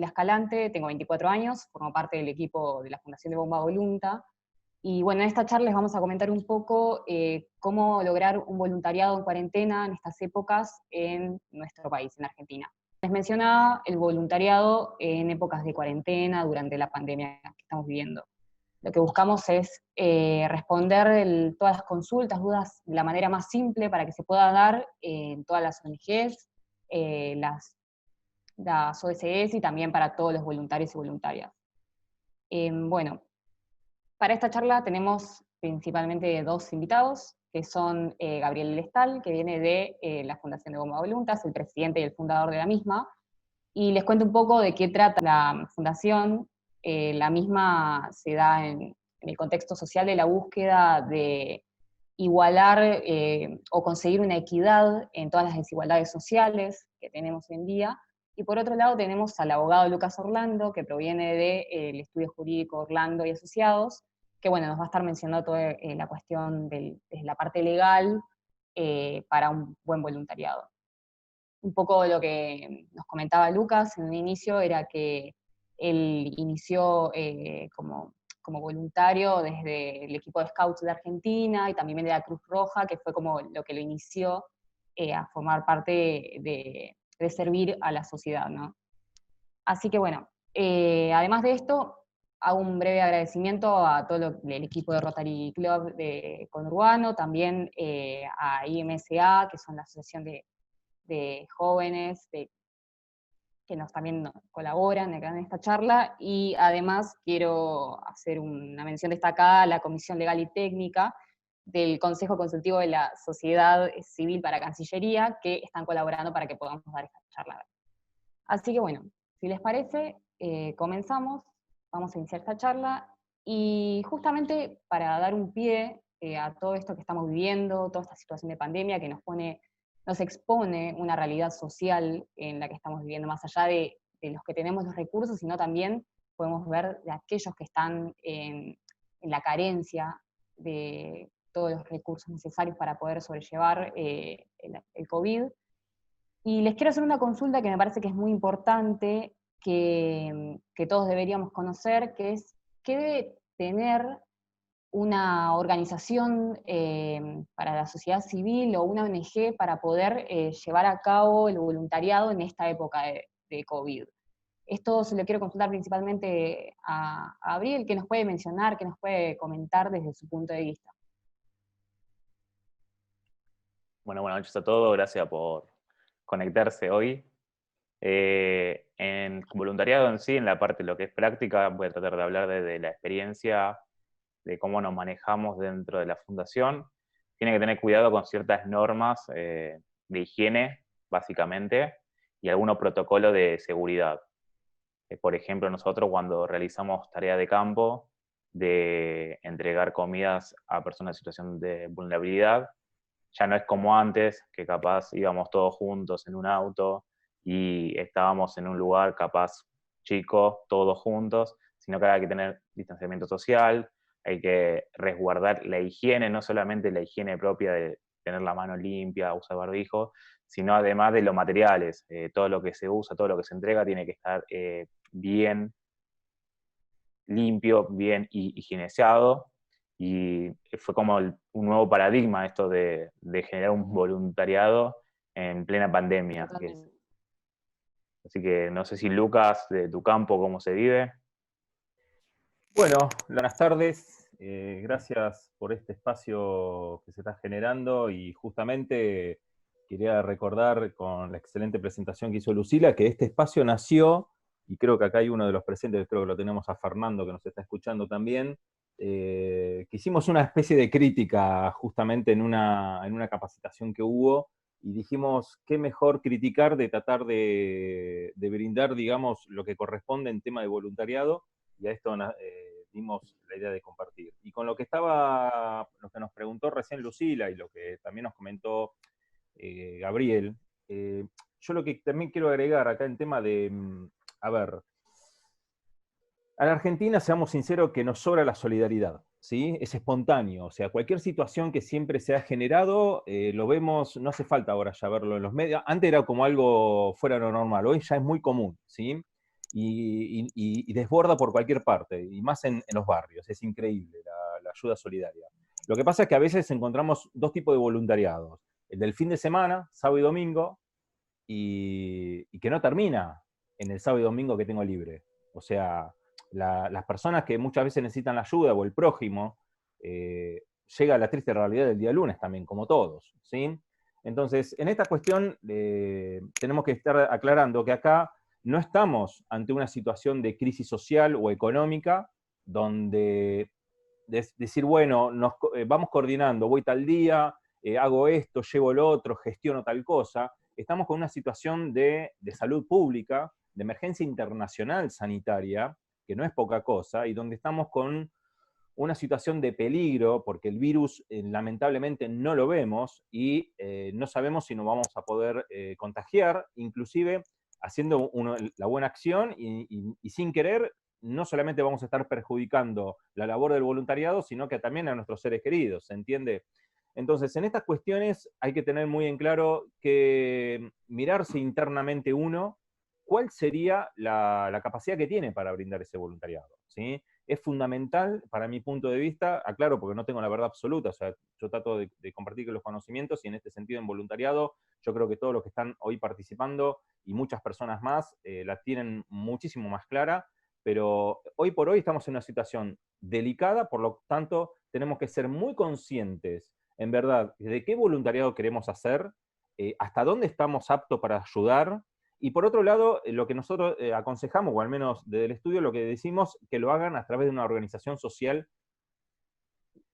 Lucila Escalante, tengo 24 años, formo parte del equipo de la Fundación de Bomba Volunta, y bueno, en esta charla les vamos a comentar un poco cómo lograr un voluntariado en cuarentena en estas épocas en nuestro país, en Argentina. Les mencionaba el voluntariado en épocas de cuarentena, durante la pandemia que estamos viviendo. Lo que buscamos es responder todas las consultas, dudas, de la manera más simple para que se pueda dar en todas las ONGs, las OSS y también para todos los voluntarios y voluntarias. Bueno, para esta charla tenemos principalmente dos invitados, que son Gabriel Lestal, que viene de la Fundación de Bomba Voluntas, el presidente y el fundador de la misma, y les cuento un poco de qué trata la fundación. La misma se da en el contexto social de la búsqueda de igualar o conseguir una equidad en todas las desigualdades sociales que tenemos hoy en día. Y por otro lado tenemos al abogado Lucas Orlando, que proviene del Estudio Jurídico Orlando y Asociados, que bueno, nos va a estar mencionando toda la cuestión desde la parte legal para un buen voluntariado. Un poco lo que nos comentaba Lucas en un inicio era que él inició como voluntario desde el equipo de Scouts de Argentina y también de la Cruz Roja, que fue como lo que lo inició a formar parte de servir a la sociedad, ¿no? Así que bueno, además de esto, hago un breve agradecimiento a todo el equipo de Rotary Club de Conurbano, también a IMSA, que son la asociación de jóvenes que también nos colaboran acá en esta charla, y además quiero hacer una mención destacada a la Comisión Legal y Técnica del Consejo Consultivo de la Sociedad Civil para Cancillería, que están colaborando para que podamos dar esta charla. Así que bueno, si les parece, comenzamos, vamos a iniciar esta charla, y justamente para dar un pie a todo esto que estamos viviendo, toda esta situación de pandemia que nos expone una realidad social en la que estamos viviendo, más allá de los que tenemos los recursos, sino también podemos ver de aquellos que están en la carencia de todos los recursos necesarios para poder sobrellevar el COVID. Y les quiero hacer una consulta que me parece que es muy importante, que todos deberíamos conocer, que es qué debe tener una organización para la sociedad civil o una ONG para poder llevar a cabo el voluntariado en esta época de COVID. Esto se lo quiero consultar principalmente a Gabriel, que nos puede mencionar, que nos puede comentar desde su punto de vista. Bueno, buenas noches a todos, gracias por conectarse hoy. En voluntariado en sí, en la parte de lo que es práctica, voy a tratar de hablar desde la experiencia de cómo nos manejamos dentro de la fundación. Tiene que tener cuidado con ciertas normas de higiene, básicamente, y algunos protocolos de seguridad. Por ejemplo, nosotros cuando realizamos tarea de campo, de entregar comidas a personas en situación de vulnerabilidad, ya no es como antes, que capaz íbamos todos juntos en un auto y estábamos en un lugar capaz chico, todos juntos, sino que ahora hay que tener distanciamiento social, hay que resguardar la higiene, no solamente la higiene propia de tener la mano limpia, usar barbijo, sino además de los materiales, todo lo que se usa, todo lo que se entrega tiene que estar bien limpio, bien higienizado, y fue como un nuevo paradigma esto de generar un voluntariado en plena pandemia. Así que no sé si Lucas, de tu campo, ¿cómo se vive? Bueno, buenas tardes. Gracias por este espacio que se está generando, y justamente quería recordar con la excelente presentación que hizo Lucila que este espacio nació, y creo que acá hay uno de los presentes, creo que lo tenemos a Fernando que nos está escuchando también, que hicimos una especie de crítica justamente en una capacitación que hubo, y dijimos, qué mejor criticar de tratar de brindar, digamos, lo que corresponde en tema de voluntariado, y a esto dimos la idea de compartir. Y con lo que nos preguntó recién Lucila, y lo que también nos comentó Gabriel, yo lo que también quiero agregar acá en tema de, a ver, a la Argentina, seamos sinceros, que nos sobra la solidaridad, ¿sí? Es espontáneo, o sea, cualquier situación que siempre se ha generado, lo vemos, no hace falta ahora ya verlo en los medios, antes era como algo fuera de lo normal, hoy ya es muy común, ¿sí? y desborda por cualquier parte, y más en los barrios. Es increíble la ayuda solidaria. Lo que pasa es que a veces encontramos dos tipos de voluntariados. El del fin de semana, sábado y domingo, y que no termina en el sábado y domingo que tengo libre. O sea, las personas que muchas veces necesitan la ayuda o el prójimo, llega a la triste realidad del día lunes también, como todos, ¿sí? Entonces, en esta cuestión tenemos que estar aclarando que acá no estamos ante una situación de crisis social o económica donde decir, bueno, vamos coordinando, voy tal día, hago esto, llevo lo otro, gestiono tal cosa. Estamos con una situación de salud pública, de emergencia internacional sanitaria, que no es poca cosa, y donde estamos con una situación de peligro, porque el virus lamentablemente no lo vemos y no sabemos si nos vamos a poder contagiar, inclusive haciendo la buena acción y sin querer, no solamente vamos a estar perjudicando la labor del voluntariado, sino que también a nuestros seres queridos, ¿se entiende? Entonces, en estas cuestiones hay que tener muy en claro que mirarse internamente uno, cuál sería la capacidad que tiene para brindar ese voluntariado, ¿sí? Es fundamental, para mi punto de vista, aclaro porque no tengo la verdad absoluta, o sea, yo trato de compartir los conocimientos y en este sentido en voluntariado, yo creo que todos los que están hoy participando y muchas personas más la tienen muchísimo más clara, pero hoy por hoy estamos en una situación delicada, por lo tanto tenemos que ser muy conscientes, en verdad, de qué voluntariado queremos hacer, hasta dónde estamos aptos para ayudar, y por otro lado, lo que nosotros aconsejamos, o al menos desde el estudio, lo que decimos, que lo hagan a través de una organización social,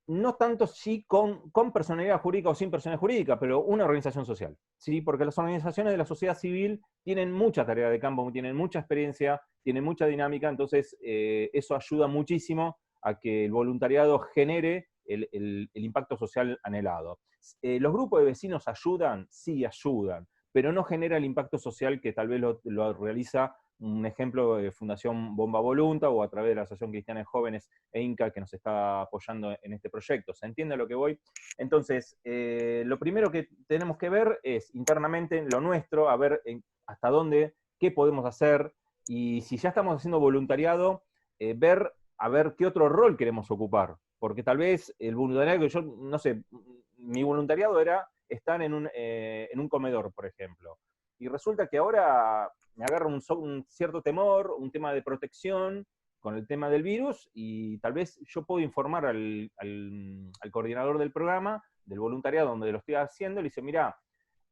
no tanto sí con personalidad jurídica o sin personalidad jurídica, pero una organización social, ¿sí? Porque las organizaciones de la sociedad civil tienen mucha tarea de campo, tienen mucha experiencia, tienen mucha dinámica, entonces eso ayuda muchísimo a que el voluntariado genere el impacto social anhelado. ¿Los grupos de vecinos ayudan? Sí, ayudan, pero no genera el impacto social que tal vez lo realiza un ejemplo de Fundación Bomba Volunta o a través de la Asociación Cristiana de Jóvenes e INCA que nos está apoyando en este proyecto. ¿Se entiende a lo que voy? Entonces, lo primero que tenemos que ver es internamente lo nuestro, a ver hasta dónde, qué podemos hacer, y si ya estamos haciendo voluntariado, ver a ver qué otro rol queremos ocupar. Porque tal vez el voluntariado que yo, no sé, mi voluntariado era estar en un comedor, por ejemplo. Y resulta que ahora me agarra un cierto temor, un tema de protección con el tema del virus, y tal vez yo puedo informar al coordinador del programa, del voluntariado donde lo estoy haciendo, y le dice, mira,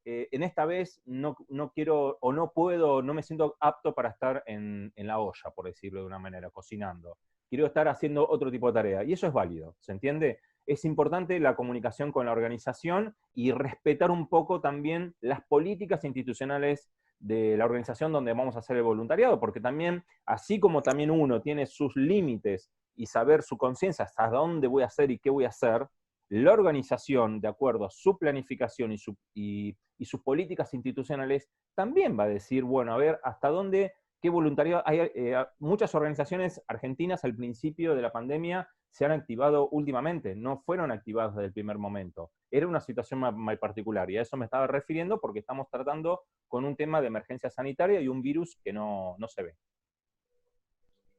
en esta vez no quiero, o no puedo, no me siento apto para estar en la olla, por decirlo de una manera, cocinando. Quiero estar haciendo otro tipo de tarea. Y eso es válido, ¿se entiende? Es importante la comunicación con la organización y respetar un poco también las políticas institucionales de la organización donde vamos a hacer el voluntariado, porque también, así como también uno tiene sus límites y saber su conciencia hasta dónde voy a hacer y qué voy a hacer, la organización, de acuerdo a su planificación y sus políticas institucionales, también va a decir, bueno, a ver, hasta dónde, qué voluntariado. Hay muchas organizaciones argentinas al principio de la pandemia se han activado últimamente, no fueron activadas desde el primer momento. Era una situación muy particular, y a eso me estaba refiriendo porque estamos tratando con un tema de emergencia sanitaria y un virus que no se ve.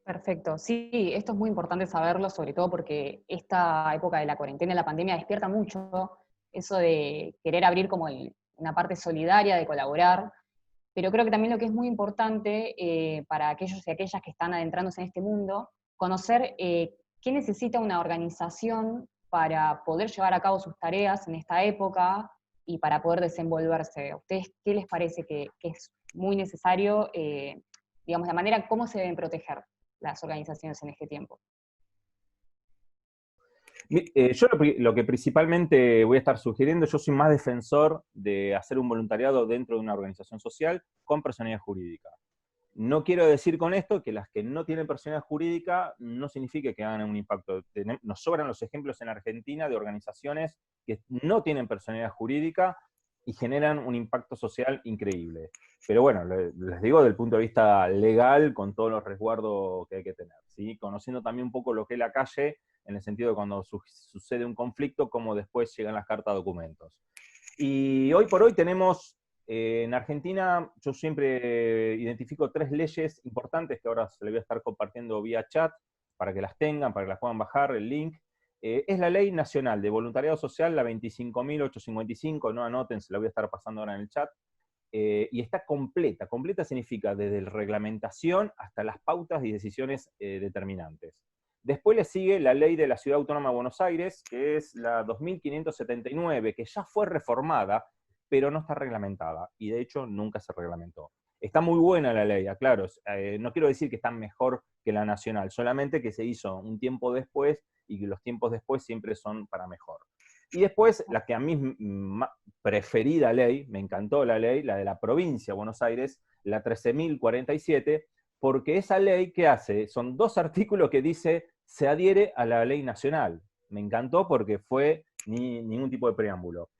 Perfecto, sí, esto es muy importante saberlo, sobre todo porque esta época de la cuarentena y la pandemia despierta mucho eso de querer abrir como una parte solidaria, de colaborar, pero creo que también lo que es muy importante para aquellos y aquellas que están adentrándose en este mundo, conocer qué necesita una organización para poder llevar a cabo sus tareas en esta época y para poder desenvolverse. ¿A ustedes qué les parece que es muy necesario, digamos, la manera cómo se deben proteger las organizaciones en este tiempo? Yo lo que principalmente voy a estar sugiriendo, yo soy más defensor de hacer un voluntariado dentro de una organización social con personalidad jurídica. No quiero decir con esto que las que no tienen personalidad jurídica no signifique que hagan un impacto. Nos sobran los ejemplos en Argentina de organizaciones que no tienen personalidad jurídica y generan un impacto social increíble. Pero bueno, les digo desde el punto de vista legal, con todos los resguardos que hay que tener, ¿sí? Conociendo también un poco lo que es la calle, en el sentido de cuando sucede un conflicto, cómo después llegan las cartas documentos. Y hoy por hoy tenemos En Argentina yo siempre identifico 3 leyes importantes que ahora se les voy a estar compartiendo vía chat para que las tengan, para que las puedan bajar, el link. Es la Ley Nacional de Voluntariado Social, la 25.855, no anoten, se la voy a estar pasando ahora en el chat. Y está completa. Completa significa desde la reglamentación hasta las pautas y decisiones determinantes. Después le sigue la ley de la Ciudad Autónoma de Buenos Aires, que es la 2579, que ya fue reformada, pero no está reglamentada, y de hecho nunca se reglamentó. Está muy buena la ley, aclaro, no quiero decir que está mejor que la nacional, solamente que se hizo un tiempo después, y que los tiempos después siempre son para mejor. Y después, la que a mí preferida ley, me encantó la ley, la de la provincia de Buenos Aires, la 13.047, porque esa ley, ¿qué hace? Son 2 artículos que dice, se adhiere a la ley nacional. Me encantó porque fue ningún tipo de preámbulo.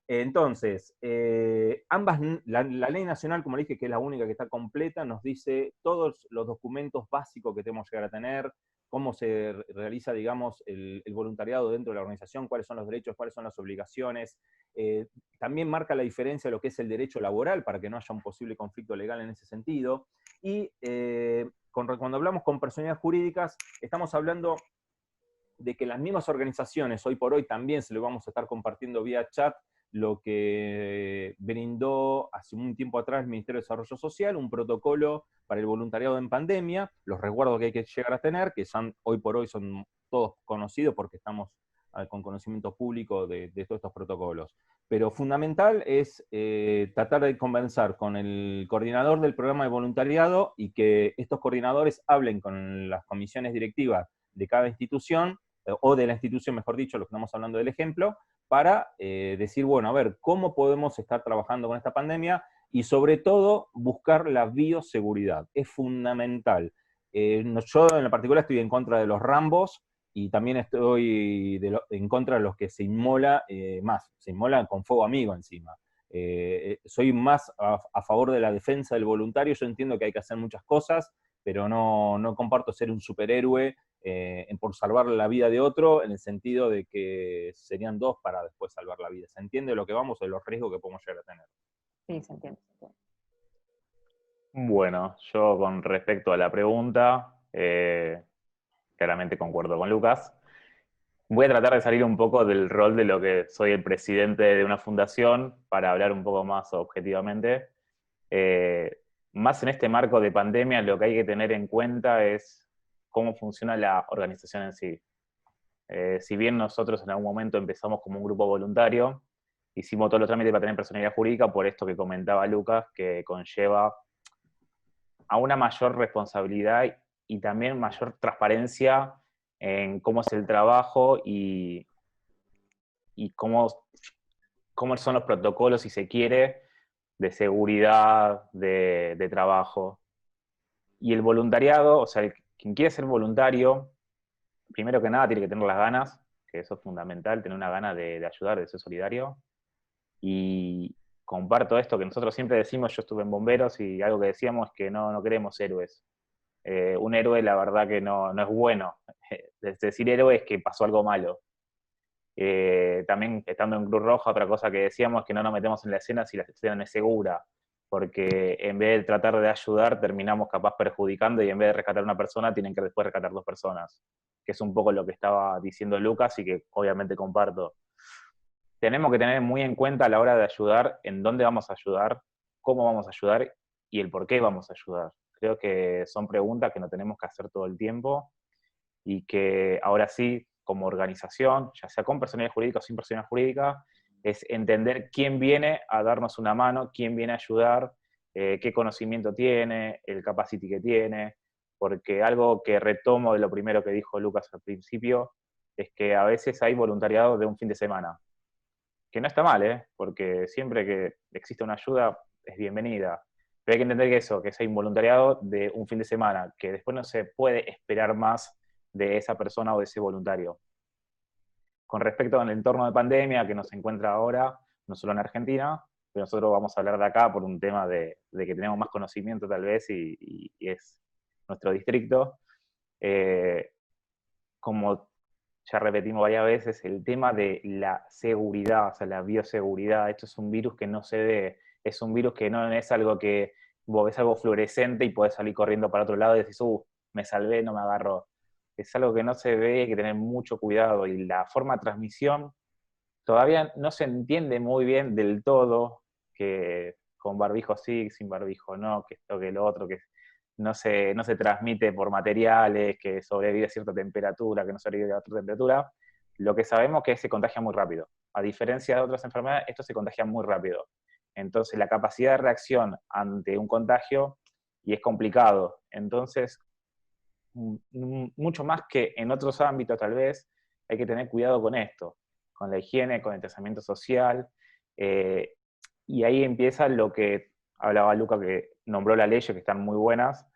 Entonces, la ley nacional, como le dije, que es la única que está completa, nos dice todos los documentos básicos que tenemos que llegar a tener, cómo se realiza, digamos, el voluntariado dentro de la organización, cuáles son los derechos, cuáles son las obligaciones. También marca la diferencia de lo que es el derecho laboral, para que no haya un posible conflicto legal en ese sentido. Y cuando hablamos con personalidades jurídicas, estamos hablando de que las mismas organizaciones, hoy por hoy también se lo vamos a estar compartiendo vía chat, lo que brindó hace un tiempo atrás el Ministerio de Desarrollo Social, un protocolo para el voluntariado en pandemia, los resguardos que hay que llegar a tener, que son, hoy por hoy son todos conocidos porque estamos con conocimiento público de todos estos protocolos. Pero fundamental es tratar de conversar con el coordinador del programa de voluntariado y que estos coordinadores hablen con las comisiones directivas de cada institución, o de la institución, mejor dicho, lo que estamos hablando del ejemplo, para decir, bueno, a ver, ¿cómo podemos estar trabajando con esta pandemia? Y sobre todo, buscar la bioseguridad. Es fundamental. Yo en particular estoy en contra de los Rambos, y también estoy en contra de los que se inmolan con fuego amigo encima. Soy más a favor de la defensa del voluntario. Yo entiendo que hay que hacer muchas cosas, pero no comparto ser un superhéroe por salvar la vida de otro, en el sentido de que serían 2 para después salvar la vida. ¿Se entiende lo que vamos, de los riesgos que podemos llegar a tener? Sí, se entiende. Bueno, yo con respecto a la pregunta, claramente concuerdo con Lucas. Voy a tratar de salir un poco del rol de lo que soy el presidente de una fundación para hablar un poco más objetivamente. Más en este marco de pandemia, lo que hay que tener en cuenta es cómo funciona la organización en sí. Si bien nosotros en algún momento empezamos como un grupo voluntario, hicimos todos los trámites para tener personalidad jurídica por esto que comentaba Lucas, que conlleva a una mayor responsabilidad y también mayor transparencia en cómo es el trabajo y cómo son los protocolos, si se quiere, de seguridad, de trabajo. Y el voluntariado, o sea, quien quiere ser voluntario, primero que nada tiene que tener las ganas, que eso es fundamental, tener una gana de ayudar, de ser solidario. Y comparto esto que nosotros siempre decimos, yo estuve en bomberos y algo que decíamos es que no queremos héroes. Un héroe la verdad que no es bueno. Decir héroe es que pasó algo malo. También estando en Cruz Roja, otra cosa que decíamos es que no nos metemos en la escena si la escena no es segura, porque en vez de tratar de ayudar terminamos capaz perjudicando, y en vez de rescatar a una persona tienen que después rescatar 2 personas, que es un poco lo que estaba diciendo Lucas y que obviamente comparto. Tenemos que tener muy en cuenta a la hora de ayudar en dónde vamos a ayudar, cómo vamos a ayudar y el por qué vamos a ayudar. Creo que son preguntas que nos tenemos que hacer todo el tiempo y que ahora sí, como organización, ya sea con personalidad jurídica o sin personalidad jurídica, es entender quién viene a darnos una mano, quién viene a ayudar, qué conocimiento tiene, el capacity que tiene, porque algo que retomo de lo primero que dijo Lucas al principio, es que a veces hay voluntariado de un fin de semana, que no está mal, porque siempre que existe una ayuda es bienvenida, pero hay que entender que eso, que es un voluntariado de un fin de semana, que después no se puede esperar más de esa persona o de ese voluntario. Con respecto al entorno de pandemia que nos encuentra ahora, no solo en Argentina, pero nosotros vamos a hablar de acá por un tema de que tenemos más conocimiento tal vez y es nuestro distrito. Como ya repetimos varias veces, el tema de la seguridad, o sea, la bioseguridad, esto es un virus que no se ve, es un virus que no es algo que vos ves algo fluorescente y podés salir corriendo para otro lado y decís, me salvé, no me agarró. Es algo que no se ve, hay que tener mucho cuidado, y la forma de transmisión todavía no se entiende muy bien del todo, que con barbijo sí, sin barbijo no, que esto, que lo otro, que no se transmite por materiales, que sobrevive a cierta temperatura, que no sobrevive a otra temperatura. Lo que sabemos es que se contagia muy rápido. A diferencia de otras enfermedades, esto se contagia muy rápido. Entonces, la capacidad de reacción ante un contagio, y es complicado. Entonces, mucho más que en otros ámbitos tal vez, hay que tener cuidado con esto, con la higiene, con el tratamiento social, y ahí empieza lo que hablaba Luca, que nombró las leyes, que están muy buenas,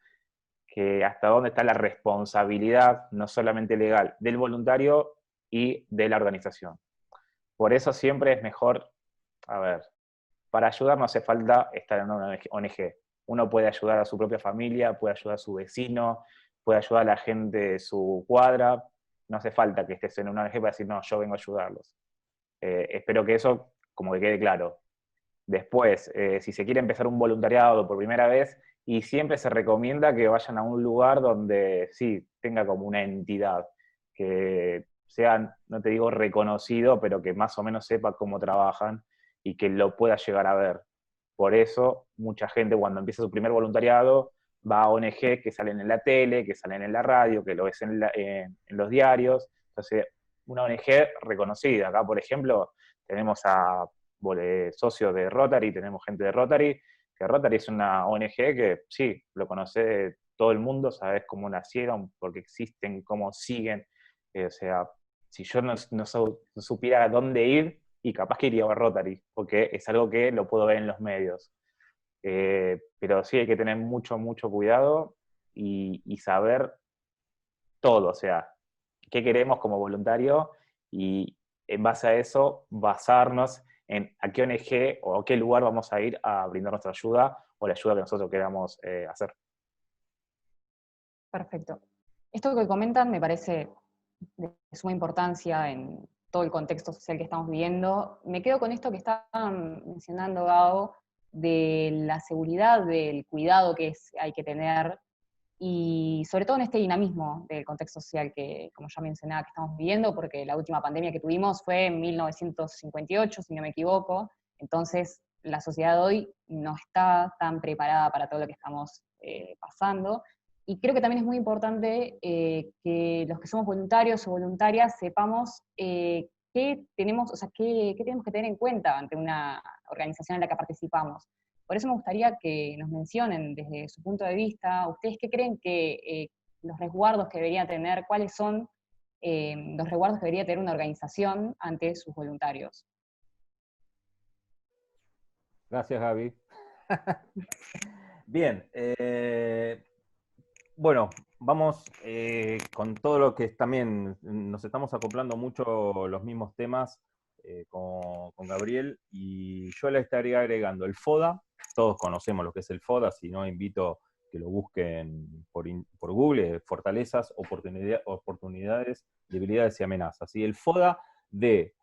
que hasta dónde está la responsabilidad, no solamente legal, del voluntario y de la organización. Por eso siempre es mejor, a ver, para ayudar no hace falta estar en una ONG. Uno puede ayudar a su propia familia, puede ayudar a su vecino, puede ayudar a la gente de su cuadra. No hace falta que estés en una ONG para decir, no, yo vengo a ayudarlos. Espero que eso como que quede claro. Después, si se quiere empezar un voluntariado por primera vez, y siempre se recomienda que vayan a un lugar donde sí, tenga como una entidad, que sea, no te digo reconocido, pero que más o menos sepa cómo trabajan y que lo pueda llegar a ver. Por eso, mucha gente cuando empieza su primer voluntariado va a ONG que salen en la tele, que salen en la radio, que lo ves en los diarios. Entonces, una ONG reconocida. Acá, por ejemplo, tenemos a socios de Rotary, tenemos gente de Rotary, que Rotary es una ONG que sí, lo conoce todo el mundo, sabes cómo nacieron, por qué existen, cómo siguen. O sea, si yo no supiera dónde ir, y capaz que iría a Rotary, porque es algo que lo puedo ver en los medios. Pero sí hay que tener mucho, mucho cuidado y saber todo, o sea, qué queremos como voluntario, y en base a eso basarnos en a qué ONG o a qué lugar vamos a ir a brindar nuestra ayuda o la ayuda que nosotros queramos hacer. Perfecto. Esto que comentan me parece de suma importancia en todo el contexto social que estamos viviendo. Me quedo con esto que estaban mencionando, Gabo, de la seguridad, del cuidado que hay que tener, y sobre todo en este dinamismo del contexto social que, como ya mencionaba, que estamos viviendo, porque la última pandemia que tuvimos fue en 1958, si no me equivoco. Entonces, la sociedad de hoy no está tan preparada para todo lo que estamos pasando. Y creo que también es muy importante que los que somos voluntarios o voluntarias sepamos qué tenemos, o sea, qué tenemos que tener en cuenta ante una organización en la que participamos. Por eso me gustaría que nos mencionen desde su punto de vista, ¿ustedes qué creen que los resguardos que debería tener, cuáles son los resguardos que debería tener una organización ante sus voluntarios? Gracias, Gaby. Bien, bueno, vamos con todo lo que también nos estamos acoplando mucho los mismos temas con Gabriel, y yo le estaría agregando el FODA. Todos conocemos lo que es el FODA, si no invito que lo busquen por Google, fortalezas, oportunidades, debilidades y amenazas. ¿Sí? El FODA del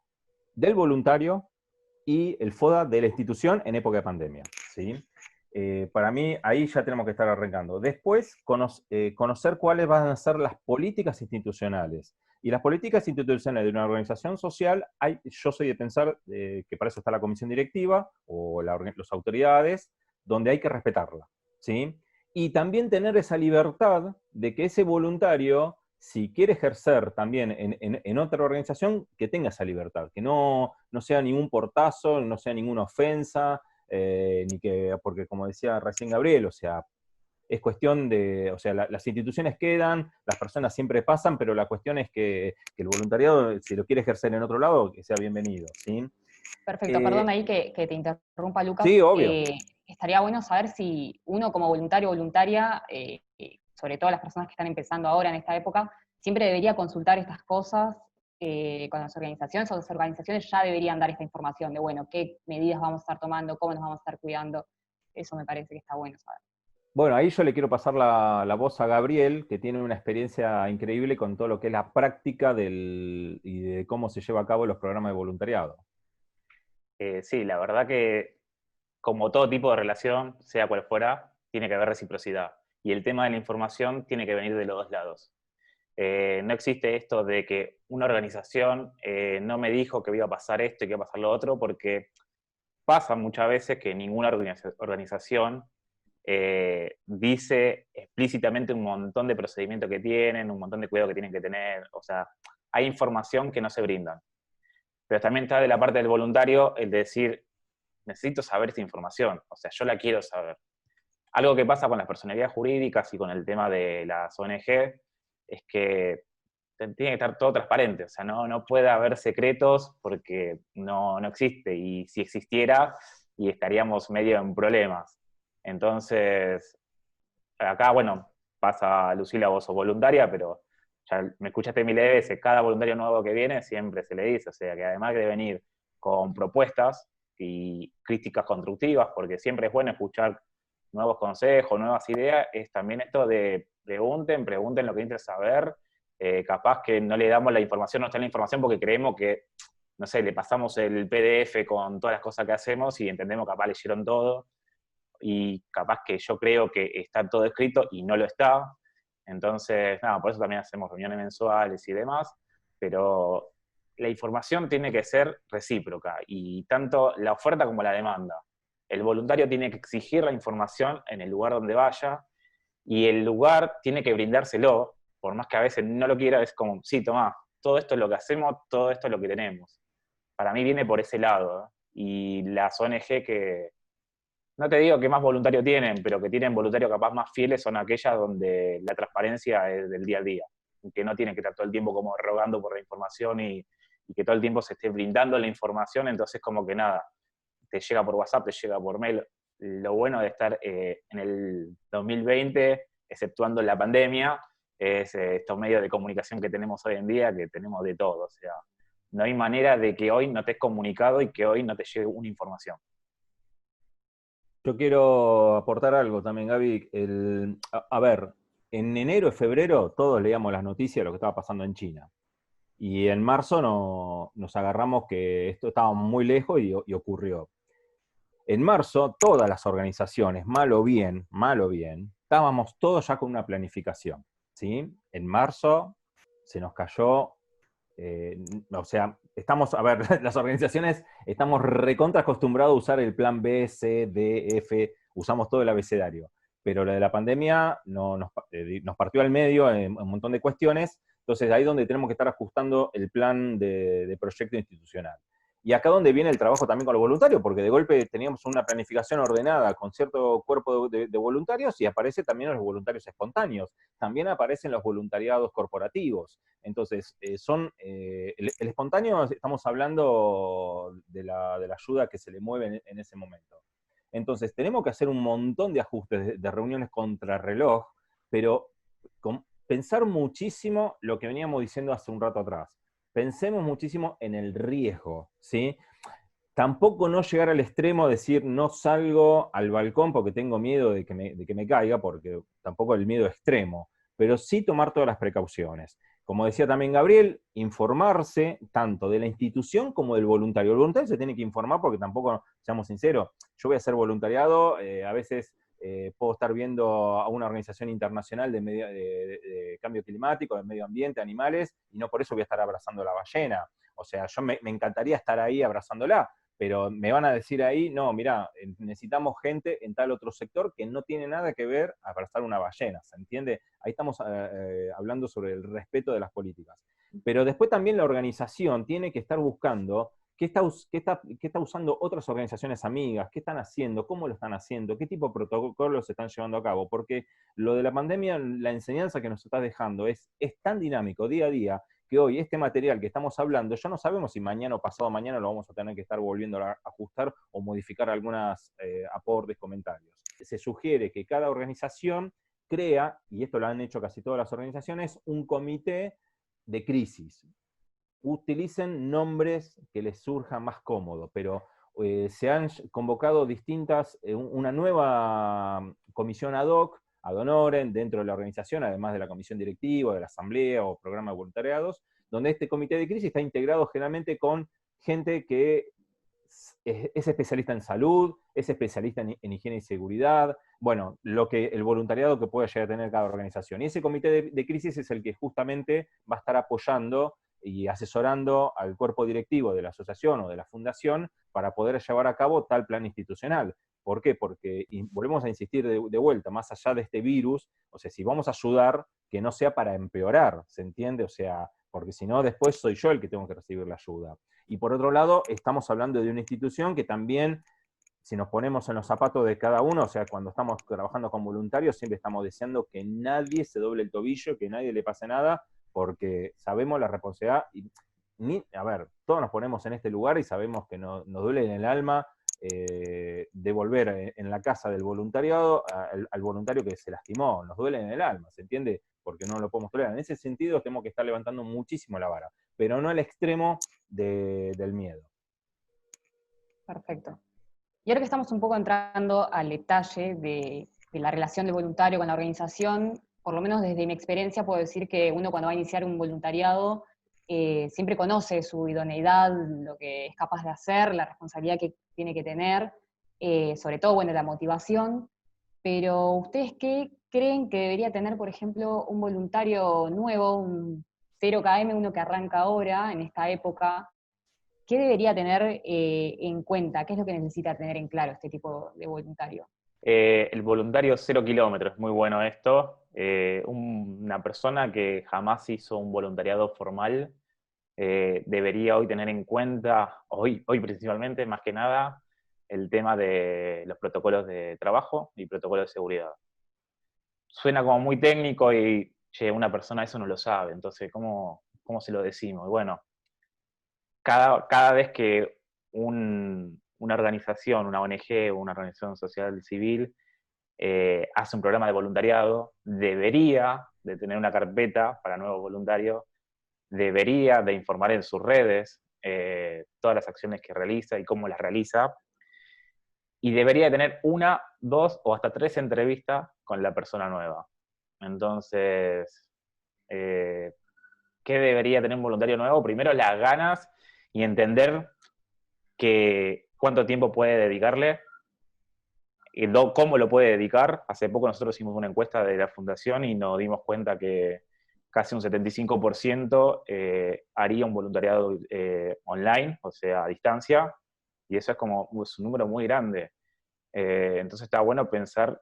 voluntario y el FODA de la institución en época de pandemia. ¿Sí? Para mí, ahí ya tenemos que estar arrancando. Después, conocer cuáles van a ser las políticas institucionales. Y las políticas institucionales de una organización social, yo soy de pensar que para eso está la comisión directiva o las autoridades, donde hay que respetarla. ¿Sí? Y también tener esa libertad de que ese voluntario, si quiere ejercer también en otra organización, que tenga esa libertad, que no sea ningún portazo, no sea ninguna ofensa, ni que, porque como decía recién Gabriel, o sea, es cuestión de, o sea, las instituciones quedan, las personas siempre pasan, pero la cuestión es que el voluntariado, si lo quiere ejercer en otro lado, que sea bienvenido, ¿sí? Perfecto, perdón ahí que te interrumpa, Lucas. Sí, obvio. Estaría bueno saber si uno como voluntario o voluntaria, sobre todo las personas que están empezando ahora en esta época, siempre debería consultar estas cosas con las organizaciones, o las organizaciones ya deberían dar esta información de, bueno, qué medidas vamos a estar tomando, cómo nos vamos a estar cuidando. Eso me parece que está bueno saber. Bueno, ahí yo le quiero pasar la voz a Gabriel, que tiene una experiencia increíble con todo lo que es la práctica y de cómo se lleva a cabo los programas de voluntariado. Sí, la verdad que como todo tipo de relación, sea cual fuera, tiene que haber reciprocidad. Y el tema de la información tiene que venir de los dos lados. No existe esto de que una organización no me dijo que iba a pasar esto y que iba a pasar lo otro, porque pasa muchas veces que ninguna organización dice explícitamente un montón de procedimientos que tienen, un montón de cuidado que tienen que tener. O sea, hay información que no se brindan. Pero también está de la parte del voluntario el de decir, necesito saber esta información, o sea, yo la quiero saber. Algo que pasa con las personalidades jurídicas y con el tema de las ONG es que tiene que estar todo transparente, o sea, no puede haber secretos porque no existe, y si existiera, y estaríamos medio en problemas. Entonces, acá, bueno, pasa Lucila, vos sos voluntaria, pero ya me escuchaste mil veces, cada voluntario nuevo que viene siempre se le dice, o sea, que además de venir con propuestas y críticas constructivas, porque siempre es bueno escuchar nuevos consejos, nuevas ideas, es también esto de pregunten lo que necesiten saber, capaz que no le damos la información, no está la información porque creemos que, no sé, le pasamos el PDF con todas las cosas que hacemos y entendemos que capaz leyeron todo, y capaz que yo creo que está todo escrito y no lo está. Entonces, nada, por eso también hacemos reuniones mensuales y demás, pero la información tiene que ser recíproca, y tanto la oferta como la demanda. El voluntario tiene que exigir la información en el lugar donde vaya, y el lugar tiene que brindárselo, por más que a veces no lo quiera, es como, sí, tomá, todo esto es lo que hacemos, todo esto es lo que tenemos. Para mí viene por ese lado, ¿eh? Y las ONG que, no te digo que más voluntarios tienen, pero que tienen voluntarios capaz más fieles, son aquellas donde la transparencia es del día a día, que no tienen que estar todo el tiempo como rogando por la información, y que todo el tiempo se esté brindando la información. Entonces como que nada, te llega por WhatsApp, te llega por mail. Lo bueno de estar en el 2020, exceptuando la pandemia, es estos medios de comunicación que tenemos hoy en día, que tenemos de todo. O sea, no hay manera de que hoy no estés comunicado y que hoy no te llegue una información. Yo quiero aportar algo también, Gaby. A ver, en enero y febrero todos leíamos las noticias de lo que estaba pasando en China. Y en marzo nos agarramos que esto estaba muy lejos y ocurrió. En marzo, todas las organizaciones, mal o bien, estábamos todos ya con una planificación, ¿sí? En marzo se nos cayó, o sea, estamos, a ver, las organizaciones estamos recontra acostumbrados a usar el plan B, C, D, F, usamos todo el abecedario, pero lo de la pandemia nos partió al medio en un montón de cuestiones, entonces ahí es donde tenemos que estar ajustando el plan de proyecto institucional. Y acá donde viene el trabajo también con los voluntarios, porque de golpe teníamos una planificación ordenada con cierto cuerpo de voluntarios, y aparece también los voluntarios espontáneos, también aparecen los voluntariados corporativos. Entonces, el espontáneo, estamos hablando de la ayuda que se le mueve en ese momento. Entonces, tenemos que hacer un montón de ajustes, de reuniones contrarreloj, pero pensar muchísimo lo que veníamos diciendo hace un rato atrás. Pensemos muchísimo en el riesgo, ¿sí? Tampoco no llegar al extremo de decir no salgo al balcón porque tengo miedo de que me caiga, porque tampoco el miedo extremo, pero sí tomar todas las precauciones. Como decía también Gabriel, informarse tanto de la institución como del voluntario. El voluntario se tiene que informar porque tampoco, seamos sinceros, yo voy a hacer voluntariado, a veces puedo estar viendo a una organización internacional de cambio climático, de medio ambiente, animales, y no por eso voy a estar abrazando a la ballena. O sea, yo me encantaría estar ahí abrazándola, pero me van a decir ahí, no, mirá, necesitamos gente en tal otro sector que no tiene nada que ver a abrazar una ballena, ¿se entiende? Ahí estamos hablando sobre el respeto de las políticas. Pero después también la organización tiene que estar buscando qué está usando otras organizaciones amigas, qué están haciendo, cómo lo están haciendo, qué tipo de protocolos se están llevando a cabo, porque lo de la pandemia, la enseñanza que nos está dejando es tan dinámico día a día, que hoy este material que estamos hablando, ya no sabemos si mañana o pasado mañana lo vamos a tener que estar volviendo a ajustar o modificar algunos aportes, comentarios. Se sugiere que cada organización crea, y esto lo han hecho casi todas las organizaciones, un comité de crisis. Utilicen nombres que les surja más cómodo, pero se han convocado una nueva comisión ad hoc, ad honorem, dentro de la organización, además de la comisión directiva, de la asamblea o programa de voluntariados, donde este comité de crisis está integrado generalmente con gente que es especialista en salud, es especialista en higiene y seguridad, bueno, el voluntariado que puede llegar a tener cada organización. Y ese comité de crisis es el que justamente va a estar apoyando y asesorando al cuerpo directivo de la asociación o de la fundación para poder llevar a cabo tal plan institucional. ¿Por qué? Porque, y volvemos a insistir de vuelta, más allá de este virus, o sea, si vamos a ayudar, que no sea para empeorar, ¿se entiende? O sea, porque si no, después soy yo el que tengo que recibir la ayuda. Y por otro lado, estamos hablando de una institución que también, si nos ponemos en los zapatos de cada uno, o sea, cuando estamos trabajando con voluntarios, siempre estamos deseando que nadie se doble el tobillo, que nadie le pase nada, porque sabemos la responsabilidad, a ver, todos nos ponemos en este lugar y sabemos que nos duele en el alma devolver en la casa del voluntariado al voluntario que se lastimó, nos duele en el alma, ¿se entiende? Porque no lo podemos tolerar. En ese sentido tenemos que estar levantando muchísimo la vara, pero no al extremo del miedo. Perfecto. Y ahora que estamos un poco entrando al detalle de la relación del voluntario con la organización, por lo menos desde mi experiencia puedo decir que uno cuando va a iniciar un voluntariado siempre conoce su idoneidad, lo que es capaz de hacer, la responsabilidad que tiene que tener, sobre todo, bueno, la motivación. Pero ¿ustedes qué creen que debería tener, por ejemplo, un voluntario nuevo, un 0KM, uno que arranca ahora, en esta época? ¿Qué debería tener en cuenta? ¿Qué es lo que necesita tener en claro este tipo de voluntario? El voluntario 0 kilómetros, muy bueno esto. Una persona que jamás hizo un voluntariado formal debería hoy tener en cuenta, hoy principalmente, más que nada, el tema de los protocolos de trabajo y protocolos de seguridad. Suena como muy técnico y, che, una persona eso no lo sabe, entonces, ¿cómo se lo decimos? Y bueno, cada vez que una organización, una ONG, una organización social civil, hace un programa de voluntariado, debería de tener una carpeta para nuevos voluntarios, debería de informar en sus redes todas las acciones que realiza y cómo las realiza, y debería de tener 1, 2 o hasta 3 entrevistas con la persona nueva. Entonces, ¿qué debería tener un voluntario nuevo? Primero, las ganas y entender cuánto tiempo puede dedicarle y cómo lo puede dedicar. Hace poco nosotros hicimos una encuesta de la fundación y nos dimos cuenta que casi un 75% haría un voluntariado online, o sea, a distancia, y eso es como un número muy grande. Entonces está bueno pensar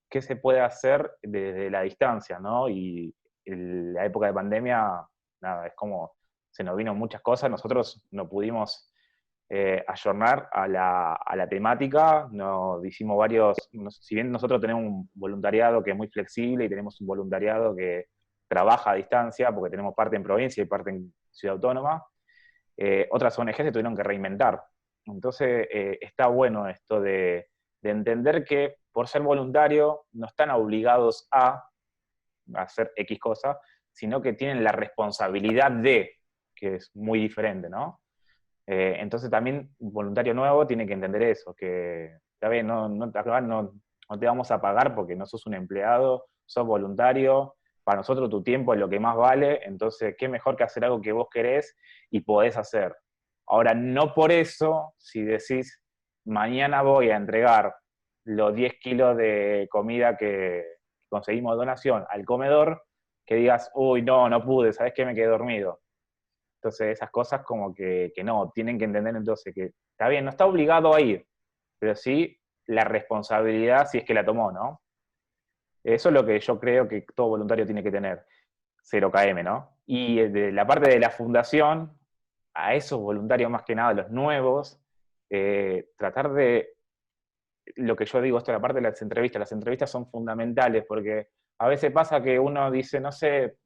qué se puede hacer desde la distancia, ¿no? Y en la época de pandemia, nada, es como se nos vino muchas cosas, nosotros no pudimos ayornar a la temática, nos hicimos si bien nosotros tenemos un voluntariado que es muy flexible y tenemos un voluntariado que trabaja a distancia, porque tenemos parte en provincia y parte en ciudad autónoma, otras ONG se tuvieron que reinventar. Entonces está bueno esto de entender que por ser voluntario no están obligados a hacer X cosa, sino que tienen la responsabilidad de, que es muy diferente, ¿no? Entonces también un voluntario nuevo tiene que entender eso, que está bien, no te vamos a pagar porque no sos un empleado, sos voluntario, para nosotros tu tiempo es lo que más vale, entonces qué mejor que hacer algo que vos querés y podés hacer. Ahora, no por eso, si decís, mañana voy a entregar los 10 kilos de comida que conseguimos de donación al comedor, que digas, uy, no pude, ¿sabés qué? Me quedé dormido. Entonces esas cosas como que no, tienen que entender entonces que está bien, no está obligado a ir, pero sí la responsabilidad si es que la tomó, ¿no? Eso es lo que yo creo que todo voluntario tiene que tener, 0KM, ¿no? Y de la parte de la fundación, a esos voluntarios más que nada, los nuevos, tratar de, lo que yo digo, esto es la parte de las entrevistas son fundamentales porque a veces pasa que uno dice, no sé,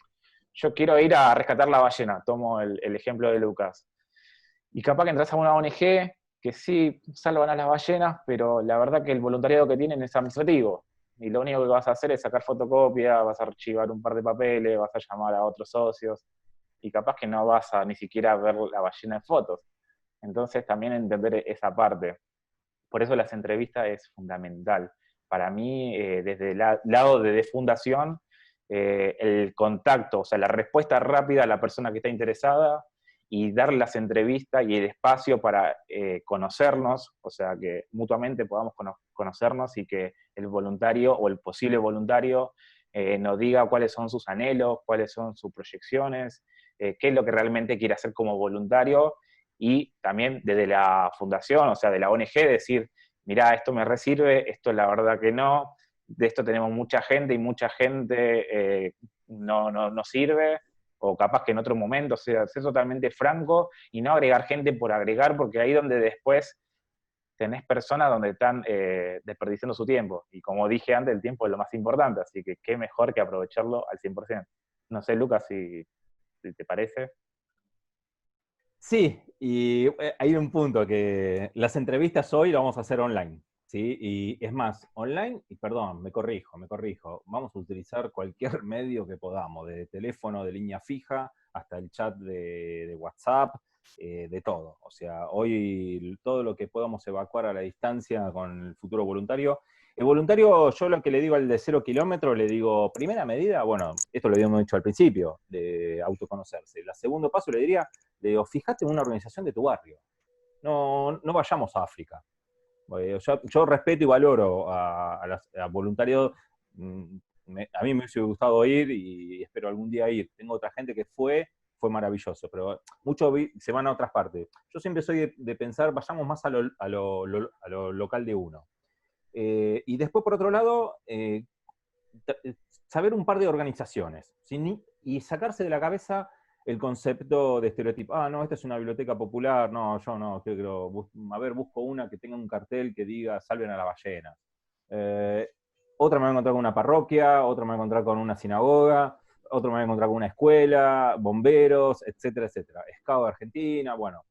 yo quiero ir a rescatar la ballena, tomo el ejemplo de Lucas. Y capaz que entras a una ONG que sí salvan a las ballenas, pero la verdad que el voluntariado que tienen es administrativo. Y lo único que vas a hacer es sacar fotocopia, vas a archivar un par de papeles, vas a llamar a otros socios, y capaz que no vas a ni siquiera ver la ballena en fotos. Entonces también entender esa parte. Por eso las entrevistas es fundamental. Para mí, desde el lado de fundación, el contacto, o sea, la respuesta rápida a la persona que está interesada y dar las entrevistas y el espacio para conocernos, o sea, que mutuamente podamos conocernos y que el voluntario o el posible voluntario nos diga cuáles son sus anhelos, cuáles son sus proyecciones, qué es lo que realmente quiere hacer como voluntario, y también desde la fundación, o sea, de la ONG, decir, mirá, esto me resirve, esto la verdad que no, de esto tenemos mucha gente y mucha gente no sirve, o capaz que en otro momento, o sea, ser totalmente franco y no agregar gente por agregar, porque ahí donde después tenés personas donde están desperdiciando su tiempo. Y como dije antes, el tiempo es lo más importante, así que qué mejor que aprovecharlo al 100%. No sé, Lucas, si te parece. Sí, y hay un punto que las entrevistas hoy las vamos a hacer online, ¿sí? Y es más, online, y perdón, me corrijo, vamos a utilizar cualquier medio que podamos, de teléfono, de línea fija, hasta el chat de WhatsApp, de todo. O sea, hoy todo lo que podamos evacuar a la distancia con el futuro voluntario. El voluntario, yo lo que le digo al de 0 kilómetros, le digo, primera medida, bueno, esto lo habíamos dicho al principio, de autoconocerse. El segundo paso le diría, le digo, fíjate en una organización de tu barrio. No vayamos a África. Yo respeto y valoro a voluntarios. A mí me hubiese gustado ir y espero algún día ir. Tengo otra gente que fue maravilloso, pero muchos se van a otras partes. Yo siempre soy de pensar, vayamos más a lo local de uno. Y después, por otro lado, saber un par de organizaciones, ¿sí? Y sacarse de la cabeza el concepto de estereotipo. Ah, no, esta es una biblioteca popular, no, yo no, busco una que tenga un cartel que diga salven a la ballena. Otra me va a encontrar con una parroquia, otra me va a encontrar con una sinagoga, otro me va a encontrar con una escuela, bomberos, etcétera, etcétera. Scout de Argentina, bueno.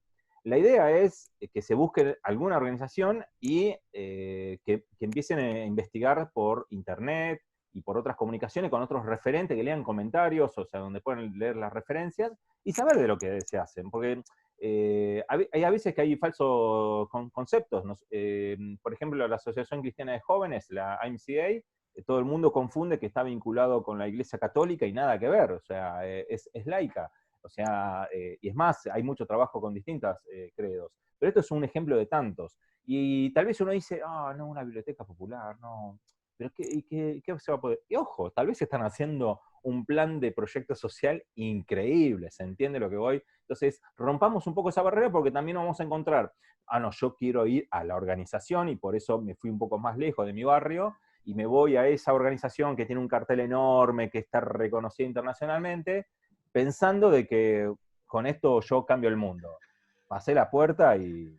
La idea es que se busque alguna organización y que empiecen a investigar por internet y por otras comunicaciones con otros referentes que lean comentarios, o sea, donde pueden leer las referencias y saber de lo que se hacen. Porque hay a veces que hay falsos conceptos. Por ejemplo, la Asociación Cristiana de Jóvenes, la IMCA, todo el mundo confunde que está vinculado con la Iglesia Católica y nada que ver, o sea, es laica. O sea, y es más, hay mucho trabajo con distintas credos. Pero esto es un ejemplo de tantos. Y tal vez uno dice, ah, no, una biblioteca popular, no. Pero ¿qué se va a poder? Y ojo, tal vez están haciendo un plan de proyecto social increíble, ¿se entiende lo que voy? Entonces, rompamos un poco esa barrera porque también vamos a encontrar, ah, no, yo quiero ir a la organización y por eso me fui un poco más lejos de mi barrio y me voy a esa organización que tiene un cartel enorme, que está reconocida internacionalmente, pensando de que con esto yo cambio el mundo. Pasé la puerta y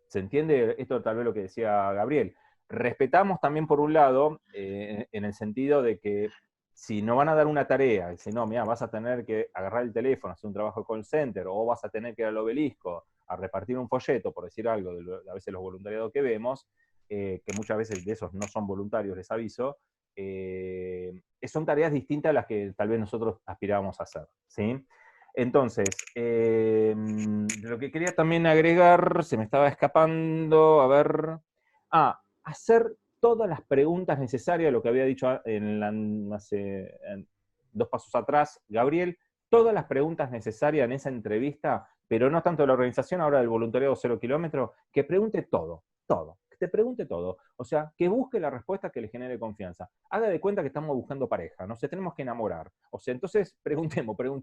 se entiende esto tal vez lo que decía Gabriel. Respetamos también por un lado, en el sentido de que si no van a dar una tarea, dice, no, mira, vas a tener que agarrar el teléfono, hacer un trabajo de call center, o vas a tener que ir al obelisco a repartir un folleto, por decir algo, a veces los voluntariados que vemos, que muchas veces de esos no son voluntarios, les aviso, son tareas distintas a las que tal vez nosotros aspirábamos a hacer, ¿sí? Entonces, lo que quería también agregar, se me estaba escapando, a ver, hacer todas las preguntas necesarias, lo que había dicho hace 2 pasos atrás, Gabriel, todas las preguntas necesarias en esa entrevista, pero no tanto de la organización, ahora del voluntariado 0 kilómetros, que pregunte todo, que te pregunte todo, o sea, que busque la respuesta que le genere confianza. Haga de cuenta que estamos buscando pareja, nos tenemos que enamorar, o sea, entonces preguntemos, pero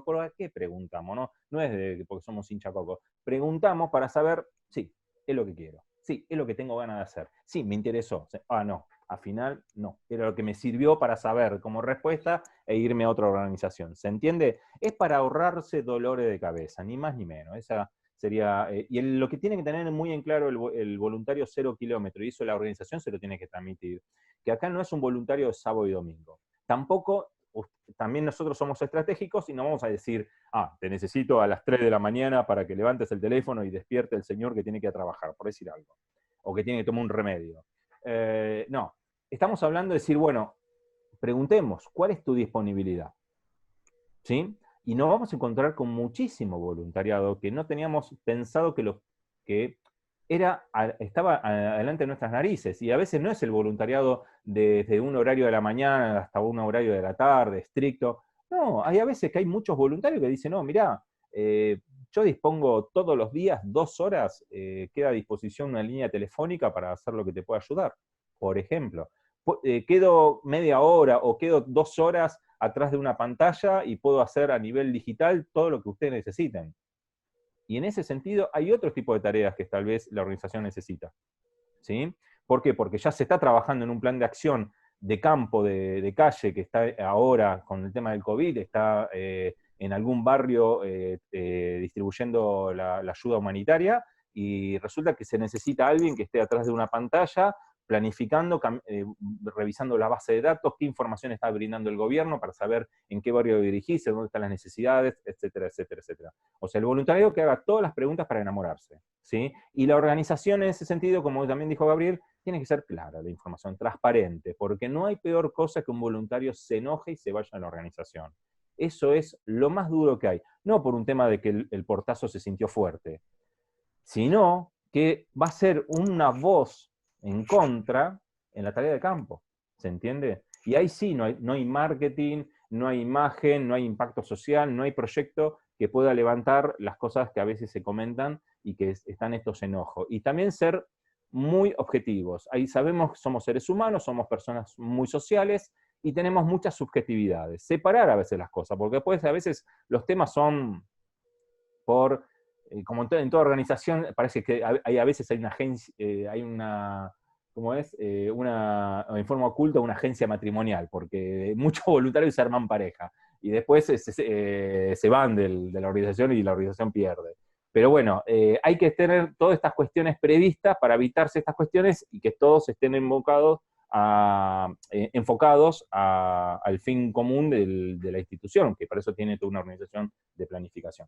¿por qué preguntamos? No es porque somos hinchacocos, preguntamos para saber, sí, es lo que quiero, sí, es lo que tengo ganas de hacer, sí, me interesó, no, al final no, era lo que me sirvió para saber como respuesta e irme a otra organización, ¿se entiende? Es para ahorrarse dolores de cabeza, ni más ni menos, esa sería, lo que tiene que tener muy en claro el voluntario 0 kilómetros, y eso la organización se lo tiene que transmitir, que acá no es un voluntario de sábado y domingo, tampoco, también nosotros somos estratégicos y no vamos a decir, te necesito a las 3 de la mañana para que levantes el teléfono y despierte el señor que tiene que ir a trabajar, por decir algo, o que tiene que tomar un remedio. No, estamos hablando de decir, bueno, preguntemos, ¿cuál es tu disponibilidad? ¿Sí? Y nos vamos a encontrar con muchísimo voluntariado que no teníamos pensado que estaba adelante de nuestras narices. Y a veces no es el voluntariado desde un horario de la mañana hasta un horario de la tarde, estricto. No, hay a veces que hay muchos voluntarios que dicen, no, mirá, yo dispongo todos los días 2 horas, queda a disposición una línea telefónica para hacer lo que te pueda ayudar, por ejemplo. Quedo media hora o quedo 2 horas atrás de una pantalla y puedo hacer a nivel digital todo lo que ustedes necesiten. Y en ese sentido hay otro tipo de tareas que tal vez la organización necesita, ¿sí? ¿Por qué? Porque ya se está trabajando en un plan de acción de campo, de calle, que está ahora con el tema del COVID, está en algún barrio distribuyendo la ayuda humanitaria, y resulta que se necesita alguien que esté atrás de una pantalla, planificando, revisando la base de datos, qué información está brindando el gobierno para saber en qué barrio dirigirse, dónde están las necesidades, etcétera, etcétera, etcétera. O sea, el voluntario que haga todas las preguntas para enamorarse, ¿sí? Y la organización en ese sentido, como también dijo Gabriel, tiene que ser clara la información, transparente, porque no hay peor cosa que un voluntario se enoje y se vaya a la organización. Eso es lo más duro que hay. No por un tema de que el portazo se sintió fuerte, sino que va a ser una voz en contra en la tarea de campo, ¿se entiende? Y ahí sí, no hay marketing, no hay imagen, no hay impacto social, no hay proyecto que pueda levantar las cosas que a veces se comentan y que están estos enojos. Y también ser muy objetivos. Ahí sabemos que somos seres humanos, somos personas muy sociales y tenemos muchas subjetividades. Separar a veces las cosas, porque después a veces los temas son por como en toda organización, parece que a veces hay una agencia, hay una, ¿cómo es? En forma oculta, una agencia matrimonial, porque muchos voluntarios se arman pareja, y después se van de la organización y la organización pierde. Pero bueno, hay que tener todas estas cuestiones previstas para evitarse estas cuestiones y que todos estén enfocados al fin común de la institución, que para eso tiene toda una organización de planificación.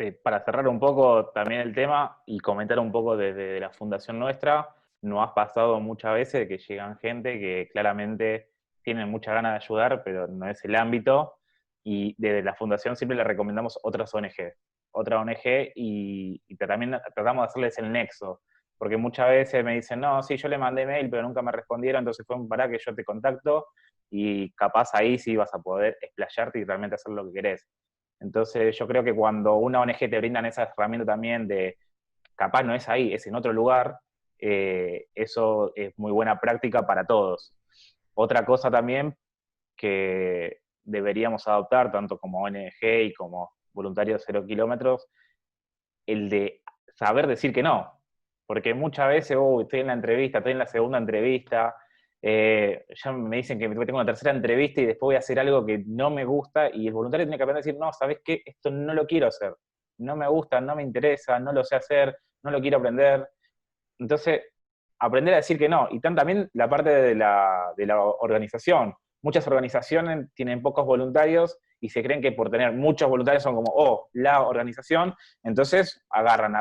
Sí, para cerrar un poco también el tema y comentar un poco de la fundación nuestra, nos ha pasado muchas veces que llegan gente que claramente tienen mucha ganas de ayudar, pero no es el ámbito, y desde la fundación siempre le recomendamos otras ONG, otra ONG, y también tratamos de hacerles el nexo, porque muchas veces me dicen, no, sí, yo le mandé mail, pero nunca me respondieron, entonces fue para que yo te contacto, y capaz ahí sí vas a poder explayarte y realmente hacer lo que querés. Entonces yo creo que cuando una ONG te brindan esa herramienta también de, capaz no es ahí, es en otro lugar, eso es muy buena práctica para todos. Otra cosa también que deberíamos adoptar, tanto como ONG y como voluntarios 0 kilómetros, el de saber decir que no. Porque muchas veces, estoy en la entrevista, estoy en la segunda entrevista, ya me dicen que tengo una tercera entrevista y después voy a hacer algo que no me gusta, y el voluntario tiene que aprender a decir, no, ¿sabes qué? Esto no lo quiero hacer. No me gusta, no me interesa, no lo sé hacer, no lo quiero aprender. Entonces, aprender a decir que no. Y también la parte de la organización. Muchas organizaciones tienen pocos voluntarios y se creen que por tener muchos voluntarios son como, la organización. Entonces, agarran.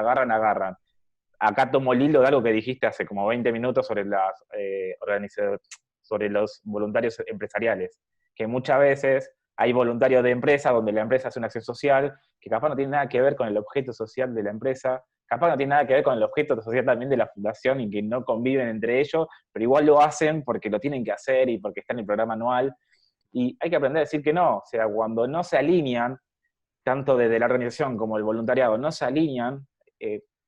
Acá tomo el hilo de algo que dijiste hace como 20 minutos sobre los voluntarios empresariales, que muchas veces hay voluntarios de empresa donde la empresa hace una acción social que capaz no tiene nada que ver con el objeto social de la empresa, capaz no tiene nada que ver con el objeto social también de la fundación y que no conviven entre ellos, pero igual lo hacen porque lo tienen que hacer y porque está en el programa anual. Y hay que aprender a decir que no, o sea, cuando no se alinean, tanto desde la organización como el voluntariado, no se alinean,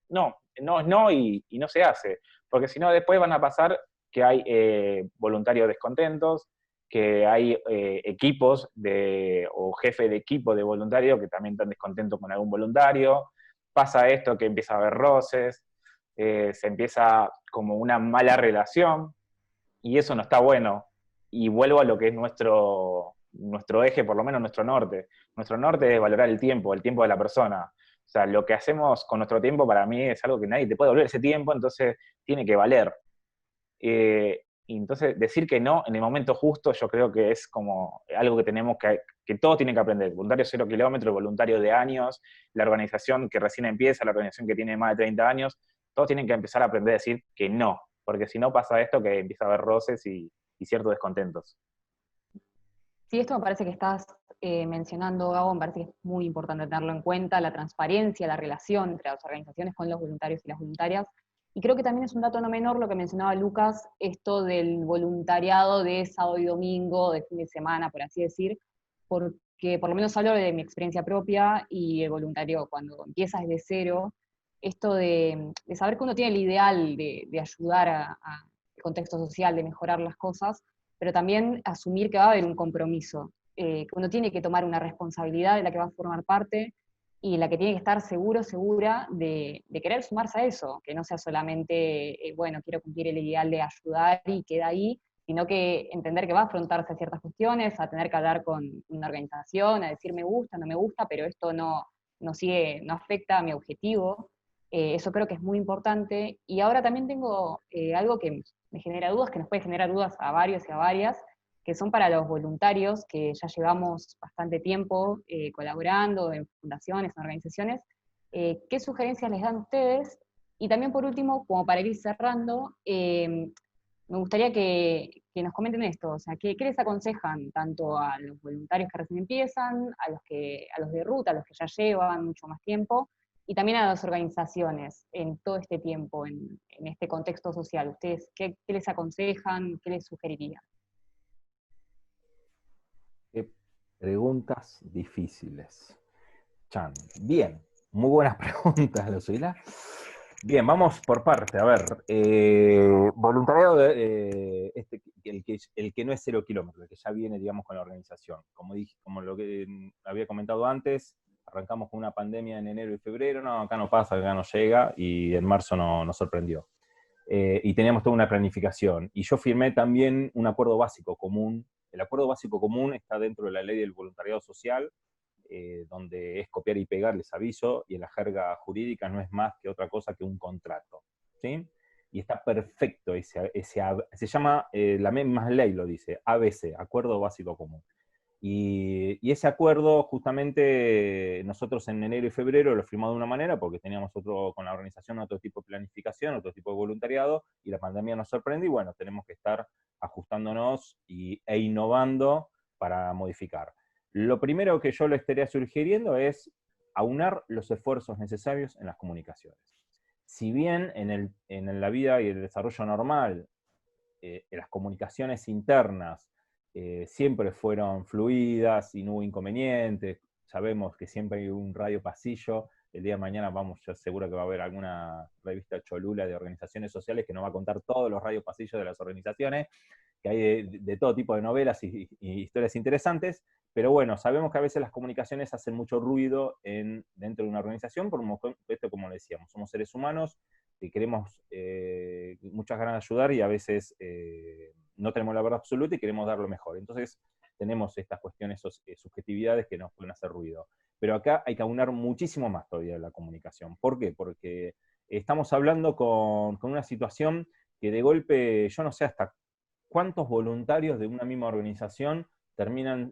no es no y no se hace. Porque si no, después van a pasar que hay voluntarios descontentos, que hay equipos o jefes de equipo de voluntarios que también están descontentos con algún voluntario. Pasa esto que empieza a haber roces, se empieza como una mala relación, y eso no está bueno. Y vuelvo a lo que es nuestro eje, por lo menos nuestro norte. Nuestro norte es valorar el tiempo de la persona. O sea, lo que hacemos con nuestro tiempo para mí es algo que nadie te puede devolver ese tiempo, entonces tiene que valer. Y entonces decir que no en el momento justo yo creo que es como algo que tenemos que todos tienen que aprender. Voluntario 0 kilómetros, voluntario de años, la organización que recién empieza, la organización que tiene más de 30 años, todos tienen que empezar a aprender a decir que no, porque si no pasa esto que empieza a haber roces y ciertos descontentos. Sí, esto me parece que estás mencionando, Gabo, me parece que es muy importante tenerlo en cuenta, la transparencia, la relación entre las organizaciones con los voluntarios y las voluntarias. Y creo que también es un dato no menor lo que mencionaba Lucas, esto del voluntariado de sábado y domingo, de fin de semana, por así decir, porque que por lo menos hablo de mi experiencia propia y el voluntario cuando empiezas desde cero, esto de saber que uno tiene el ideal de ayudar al contexto social, de mejorar las cosas, pero también asumir que va a haber un compromiso, que uno tiene que tomar una responsabilidad de la que va a formar parte y la que tiene que estar seguro, segura de querer sumarse a eso, que no sea solamente, bueno, quiero cumplir el ideal de ayudar y queda ahí, sino que entender que va a afrontarse a ciertas cuestiones, a tener que hablar con una organización, a decir me gusta, no me gusta, pero esto no sigue, no afecta a mi objetivo. Eso creo que es muy importante. Y ahora también tengo algo que me genera dudas, que nos puede generar dudas a varios y a varias, que son para los voluntarios, que ya llevamos bastante tiempo colaborando en fundaciones, en organizaciones. ¿Qué sugerencias les dan ustedes? Y también por último, como para ir cerrando, me gustaría que nos comenten esto, o sea, ¿qué les aconsejan tanto a los voluntarios que recién empiezan, a los de ruta, a los que ya llevan mucho más tiempo, y también a las organizaciones en todo este tiempo, en este contexto social? ¿Ustedes qué les aconsejan, qué les sugerirían? Qué preguntas difíciles. Chan. Bien, muy buenas preguntas, Lucila. Bien, vamos por parte. A ver, voluntariado, el que no es 0 kilómetros, el que ya viene, digamos, con la organización. Como dije, como lo que había comentado antes, arrancamos con una pandemia en enero y febrero, no, acá no pasa, acá no llega, y en marzo nos sorprendió. Y teníamos toda una planificación. Y yo firmé también un acuerdo básico común. El acuerdo básico común está dentro de la ley del voluntariado social, donde es copiar y pegar, les aviso, y en la jerga jurídica no es más que otra cosa que un contrato, ¿sí? Y está perfecto, se llama, la misma ley lo dice, ABC, Acuerdo Básico Común. Y ese acuerdo, justamente, nosotros en enero y febrero lo firmamos de una manera, porque teníamos con la organización otro tipo de planificación, otro tipo de voluntariado, y la pandemia nos sorprende, y bueno, tenemos que estar ajustándonos e innovando para modificar. Lo primero que yo le estaría sugiriendo es aunar los esfuerzos necesarios en las comunicaciones. Si bien en la vida y el desarrollo normal, las comunicaciones internas siempre fueron fluidas y no hubo inconvenientes, sabemos que siempre hay un radio pasillo, el día de mañana yo seguro que va a haber alguna revista cholula de organizaciones sociales que nos va a contar todos los radios pasillos de las organizaciones, que hay de todo tipo de novelas y historias interesantes, pero bueno, sabemos que a veces las comunicaciones hacen mucho ruido dentro de una organización, por esto, como decíamos, somos seres humanos que queremos muchas ganas de ayudar y a veces no tenemos la verdad absoluta y queremos dar lo mejor. Entonces tenemos estas cuestiones, subjetividades que nos pueden hacer ruido. Pero acá hay que aunar muchísimo más todavía de la comunicación. ¿Por qué? Porque estamos hablando con una situación que de golpe, yo no sé hasta cuántos voluntarios de una misma organización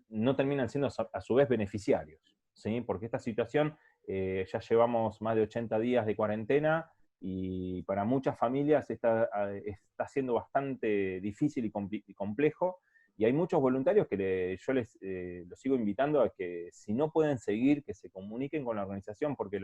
no terminan siendo a su vez beneficiarios, ¿sí? Porque esta situación, ya llevamos más de 80 días de cuarentena y para muchas familias está siendo bastante difícil y complejo, y hay muchos voluntarios que yo los sigo invitando a que, si no pueden seguir, que se comuniquen con la organización, porque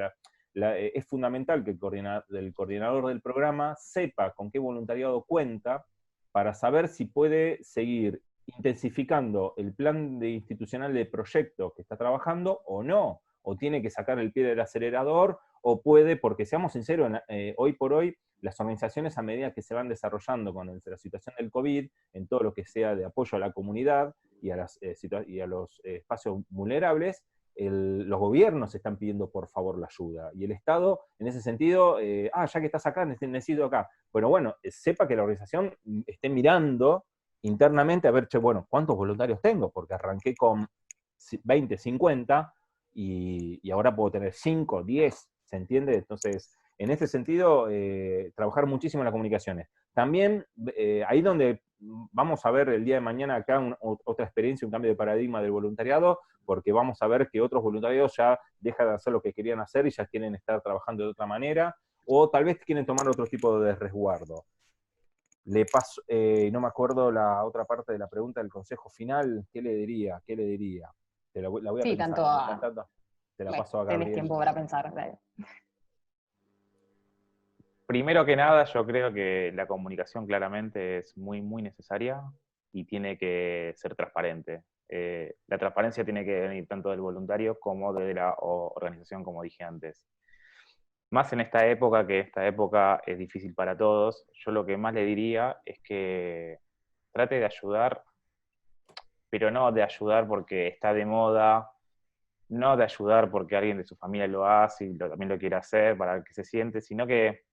es fundamental que el coordinador del programa sepa con qué voluntariado cuenta, para saber si puede seguir intensificando el plan institucional de proyecto que está trabajando o no, o tiene que sacar el pie del acelerador, o puede, porque seamos sinceros, hoy por hoy las organizaciones, a medida que se van desarrollando con la situación del COVID, en todo lo que sea de apoyo a la comunidad y a los espacios vulnerables, los gobiernos están pidiendo por favor la ayuda, y el Estado, en ese sentido, ya que estás acá, necesito acá. Bueno, sepa que la organización esté mirando internamente a ver, bueno, ¿cuántos voluntarios tengo? Porque arranqué con 20, 50, y ahora puedo tener 5, 10, ¿se entiende? Entonces, en ese sentido, trabajar muchísimo en las comunicaciones. También, ahí donde vamos a ver el día de mañana acá otra experiencia, un cambio de paradigma del voluntariado, porque vamos a ver que otros voluntariados ya dejan de hacer lo que querían hacer y ya quieren estar trabajando de otra manera, o tal vez quieren tomar otro tipo de resguardo. Le paso, no me acuerdo la otra parte de la pregunta del consejo final. ¿Qué le diría? ¿Qué le diría? La voy a Sí, pensar. tanto a... Te la paso a Tenés Gabriel. tiempo para pensar, dale. Primero que nada, yo creo que la comunicación claramente es muy, muy necesaria y tiene que ser transparente. La transparencia tiene que venir tanto del voluntario como de la organización, como dije antes. Más en esta época, que esta época es difícil para todos, yo lo que más le diría es que trate de ayudar, pero no de ayudar porque está de moda, no de ayudar porque alguien de su familia lo hace y también lo quiere hacer para que se siente, sino que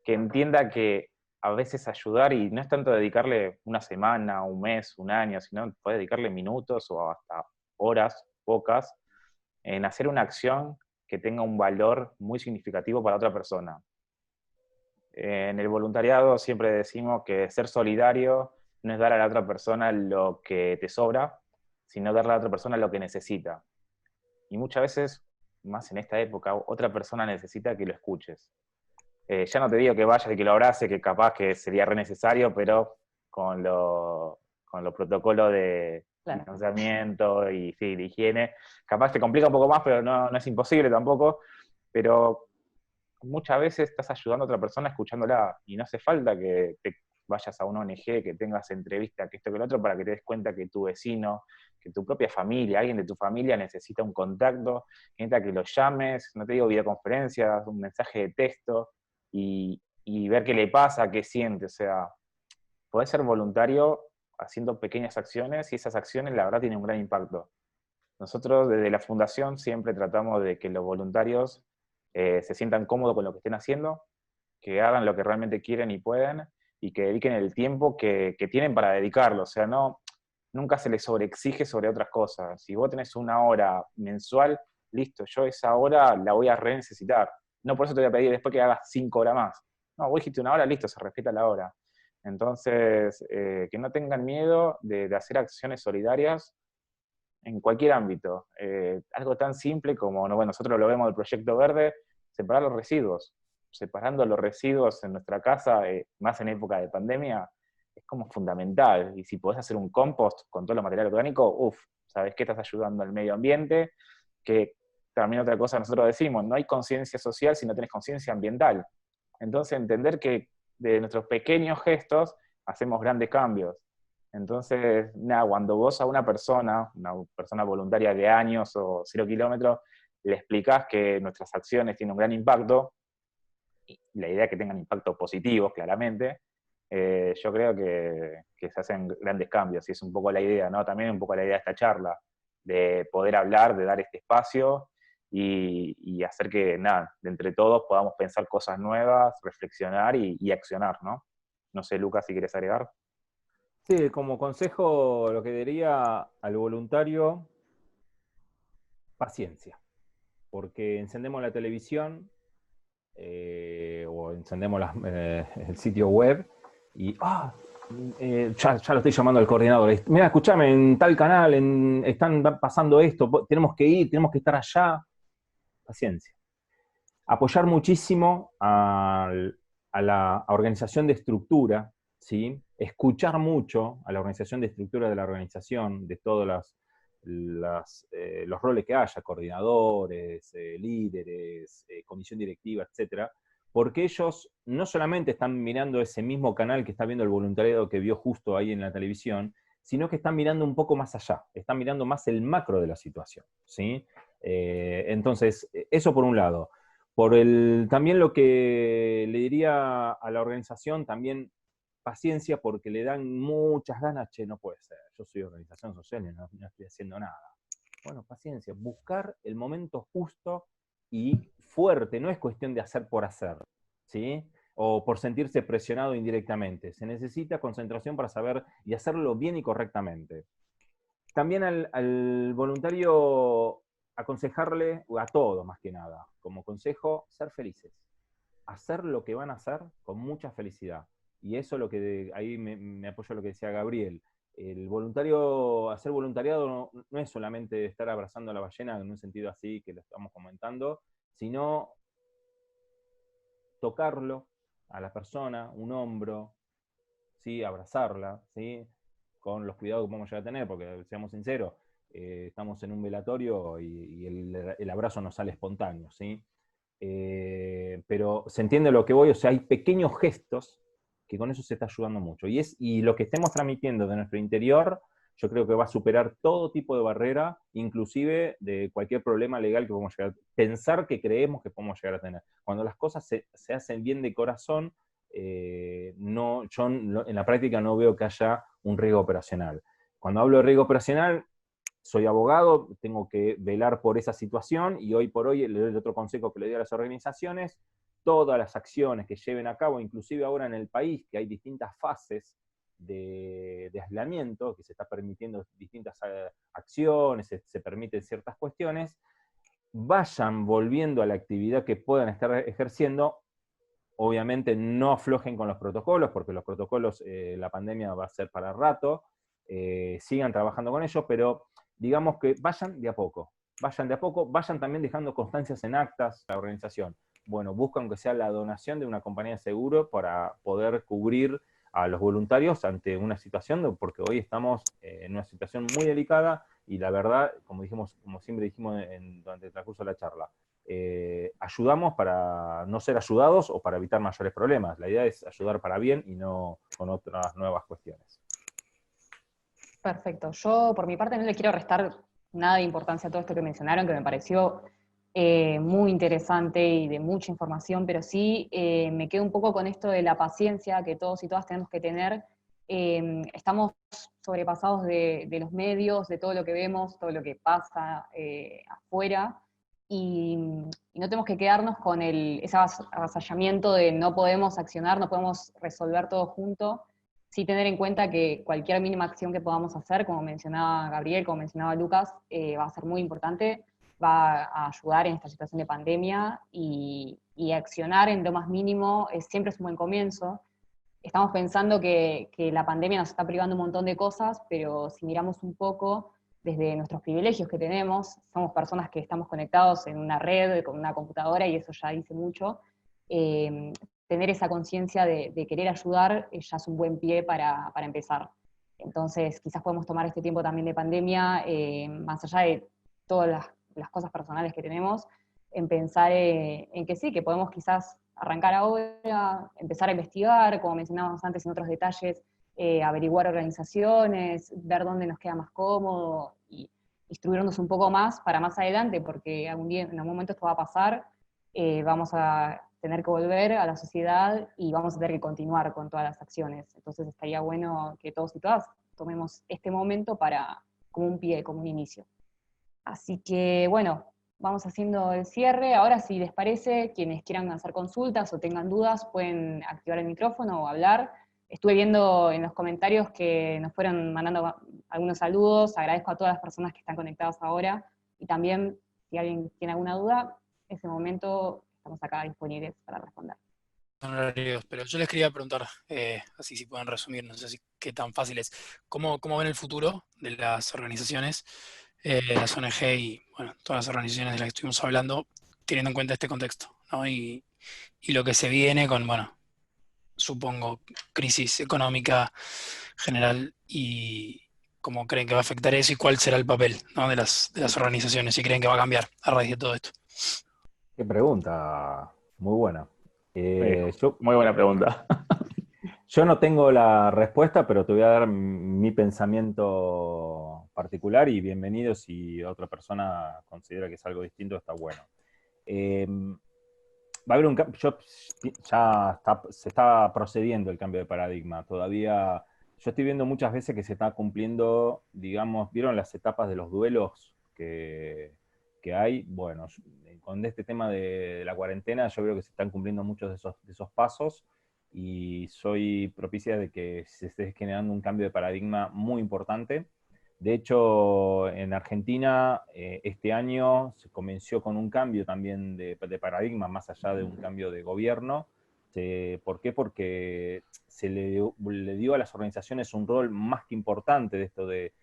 entienda que a veces ayudar, y no es tanto dedicarle una semana, un mes, un año, sino puede dedicarle minutos o hasta horas, pocas, en hacer una acción que tenga un valor muy significativo para otra persona. En el voluntariado siempre decimos que ser solidario no es dar a la otra persona lo que te sobra, sino darle a la otra persona lo que necesita. Y muchas veces, más en esta época, otra persona necesita que lo escuches. Ya no te digo que vayas y que lo abrace, que capaz que sería re necesario, pero con los protocolos de distanciamiento y sí, de higiene, capaz te complica un poco más, pero no es imposible tampoco. Pero muchas veces estás ayudando a otra persona escuchándola, y no hace falta que te vayas a una ONG, que tengas entrevista, que esto, que lo otro, para que te des cuenta que tu vecino, que tu propia familia, alguien de tu familia necesita un contacto, necesita que lo llames, no te digo videoconferencias, un mensaje de texto, y ver qué le pasa, qué siente. O sea, podés ser voluntario haciendo pequeñas acciones, y esas acciones la verdad tienen un gran impacto. Nosotros desde la fundación siempre tratamos de que los voluntarios se sientan cómodos con lo que estén haciendo, que hagan lo que realmente quieren y pueden, y que dediquen el tiempo que tienen para dedicarlo. O sea, nunca se les sobreexige sobre otras cosas. Si vos tenés una hora mensual, listo, yo esa hora la voy a necesitar. No por eso te voy a pedir después que hagas 5 horas más. No, vos dijiste una hora, listo, se respeta la hora. Entonces, que no tengan miedo de hacer acciones solidarias en cualquier ámbito. Algo tan simple como, bueno, nosotros lo vemos del Proyecto Verde, separar los residuos. Separando los residuos en nuestra casa, más en época de pandemia, es como fundamental. Y si podés hacer un compost con todo el material orgánico, sabés que estás ayudando al medio ambiente, que también otra cosa nosotros decimos, no hay conciencia social si no tenés conciencia ambiental. Entonces entender que de nuestros pequeños gestos hacemos grandes cambios. Entonces, nada, cuando vos a una persona voluntaria de años o 0 kilómetros, le explicás que nuestras acciones tienen un gran impacto, y la idea es que tengan impacto positivo, claramente, yo creo que se hacen grandes cambios, y es un poco la idea, ¿no? También un poco la idea de esta charla, de poder hablar, de dar este espacio, y hacer que, nada, de entre todos podamos pensar cosas nuevas, reflexionar y accionar, ¿no? No sé, Lucas, si quieres agregar. Sí, como consejo lo que diría al voluntario, paciencia, porque encendemos la televisión o encendemos el sitio web y ya lo estoy llamando al coordinador. Mira, escúchame, en tal canal están pasando esto, tenemos que ir, tenemos que estar allá. Paciencia. Apoyar muchísimo a la organización de estructura, ¿sí? Escuchar mucho a la organización de estructura de la organización, de todos los roles que haya, coordinadores, líderes, comisión directiva, etcétera, porque ellos no solamente están mirando ese mismo canal que está viendo el voluntariado que vio justo ahí en la televisión, sino que están mirando un poco más allá, están mirando más el macro de la situación, ¿sí? Entonces, eso por un lado. También lo que le diría a la organización, también paciencia, porque le dan muchas ganas, no puede ser, yo soy organización social y no estoy haciendo nada. Bueno, paciencia, buscar el momento justo y fuerte, no es cuestión de hacer por hacer, ¿sí? O por sentirse presionado indirectamente. Se necesita concentración para saber y hacerlo bien y correctamente. También al voluntario aconsejarle, a todos más que nada, como consejo, ser felices. Hacer lo que van a hacer con mucha felicidad. Y eso es lo que ahí me apoyo a lo que decía Gabriel. Hacer voluntariado no es solamente estar abrazando a la ballena en un sentido así que lo estamos comentando, sino tocarlo a la persona, un hombro, ¿sí? Abrazarla, ¿sí? Con los cuidados que vamos a tener, porque seamos sinceros, estamos en un velatorio y el abrazo nos sale espontáneo, ¿sí? Pero se entiende lo que voy, o sea, hay pequeños gestos que con eso se está ayudando mucho. Y lo que estemos transmitiendo de nuestro interior yo creo que va a superar todo tipo de barrera, inclusive de cualquier problema legal que podamos llegar a pensar que creemos que podemos llegar a tener. Cuando las cosas se hacen bien de corazón, yo en la práctica no veo que haya un riesgo operacional. Cuando hablo de riesgo operacional, soy abogado, tengo que velar por esa situación, y hoy por hoy el otro consejo que le doy a las organizaciones: todas las acciones que lleven a cabo, inclusive ahora en el país, que hay distintas fases de aislamiento, que se está permitiendo distintas acciones, se permiten ciertas cuestiones, vayan volviendo a la actividad que puedan estar ejerciendo. Obviamente no aflojen con los protocolos, porque los protocolos, la pandemia va a ser para rato, sigan trabajando con ellos, pero digamos que vayan de a poco, vayan también dejando constancias en actas de la organización. Bueno, buscan que sea la donación de una compañía de seguro para poder cubrir a los voluntarios ante una situación, porque hoy estamos en una situación muy delicada, y la verdad, como siempre dijimos durante el transcurso de la charla, ayudamos para no ser ayudados o para evitar mayores problemas. La idea es ayudar para bien y no con otras nuevas cuestiones. Perfecto. Yo, por mi parte, no le quiero restar nada de importancia a todo esto que mencionaron, que me pareció muy interesante y de mucha información, pero sí me quedo un poco con esto de la paciencia que todos y todas tenemos que tener. Estamos sobrepasados de los medios, de todo lo que vemos, todo lo que pasa afuera, y no tenemos que quedarnos con ese avasallamiento de no podemos accionar, no podemos resolver todo junto. Sí tener en cuenta que cualquier mínima acción que podamos hacer, como mencionaba Gabriel, como mencionaba Lucas, va a ser muy importante, va a ayudar en esta situación de pandemia, y accionar en lo más mínimo siempre es un buen comienzo. Estamos pensando que la pandemia nos está privando un montón de cosas, pero si miramos un poco desde nuestros privilegios que tenemos, somos personas que estamos conectados en una red, con una computadora, y eso ya dice mucho. Tener esa conciencia de querer ayudar ya es un buen pie para empezar. Entonces, quizás podemos tomar este tiempo también de pandemia, más allá de todas las cosas personales que tenemos, en pensar en que sí, que podemos quizás arrancar ahora, empezar a investigar, como mencionábamos antes en otros detalles, averiguar organizaciones, ver dónde nos queda más cómodo, y instruirnos un poco más para más adelante, porque en algún momento esto va a pasar, vamos a tener que volver a la sociedad y vamos a tener que continuar con todas las acciones. Entonces estaría bueno que todos y todas tomemos este momento como un pie, como un inicio. Así que bueno, vamos haciendo el cierre. Ahora, si les parece, quienes quieran hacer consultas o tengan dudas, pueden activar el micrófono o hablar. Estuve viendo en los comentarios que nos fueron mandando algunos saludos. Agradezco a todas las personas que están conectadas ahora. Y también, si alguien tiene alguna duda, en ese momento estamos acá disponibles para responder. Horarios, pero yo les quería preguntar, así si pueden resumir, no sé qué tan fácil es, ¿cómo ven el futuro de las organizaciones, las ONG y bueno, todas las organizaciones de las que estuvimos hablando, teniendo en cuenta este contexto, ¿no? Y lo que se viene con, bueno, supongo, crisis económica general, y cómo creen que va a afectar eso y cuál será el papel, ¿no?, de las organizaciones, si creen que va a cambiar a raíz de todo esto. Qué pregunta, muy buena. Muy buena pregunta. Yo no tengo la respuesta, pero te voy a dar mi pensamiento particular, y bienvenido si otra persona considera que es algo distinto, está bueno. Va a haber un cambio, se está procediendo el cambio de paradigma. Todavía, yo estoy viendo muchas veces que se está cumpliendo, digamos, ¿vieron las etapas de los duelos que hay? Bueno, con este tema de la cuarentena, yo creo que se están cumpliendo muchos de esos pasos, y soy propicia de que se esté generando un cambio de paradigma muy importante. De hecho, en Argentina este año se comenzó con un cambio también de paradigma, más allá de un cambio de gobierno. ¿Por qué? Porque se le dio a las organizaciones un rol más que importante de esto de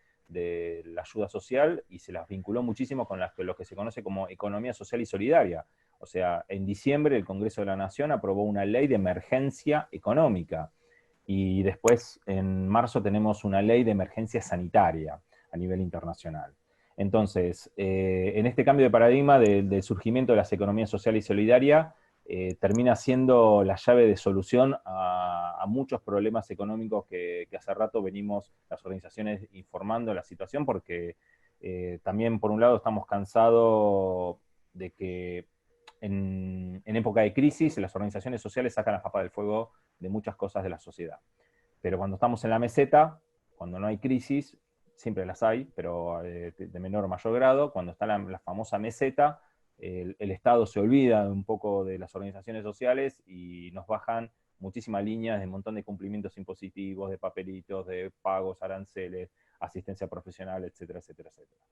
la ayuda social, y se las vinculó muchísimo con lo que se conoce como economía social y solidaria. O sea, en diciembre el Congreso de la Nación aprobó una ley de emergencia económica, y después en marzo tenemos una ley de emergencia sanitaria a nivel internacional. Entonces, en este cambio de paradigma del surgimiento de las economías social y solidaria, termina siendo la llave de solución a muchos problemas económicos que hace rato venimos las organizaciones informando la situación, porque también por un lado estamos cansados de que en época de crisis las organizaciones sociales sacan la papa del fuego de muchas cosas de la sociedad. Pero cuando estamos en la meseta, cuando no hay crisis, siempre las hay, pero de menor o mayor grado, cuando está la famosa meseta, el Estado se olvida un poco de las organizaciones sociales y nos bajan muchísimas líneas de un montón de cumplimientos impositivos, de papelitos, de pagos, aranceles, asistencia profesional, etcétera, etcétera, etcétera.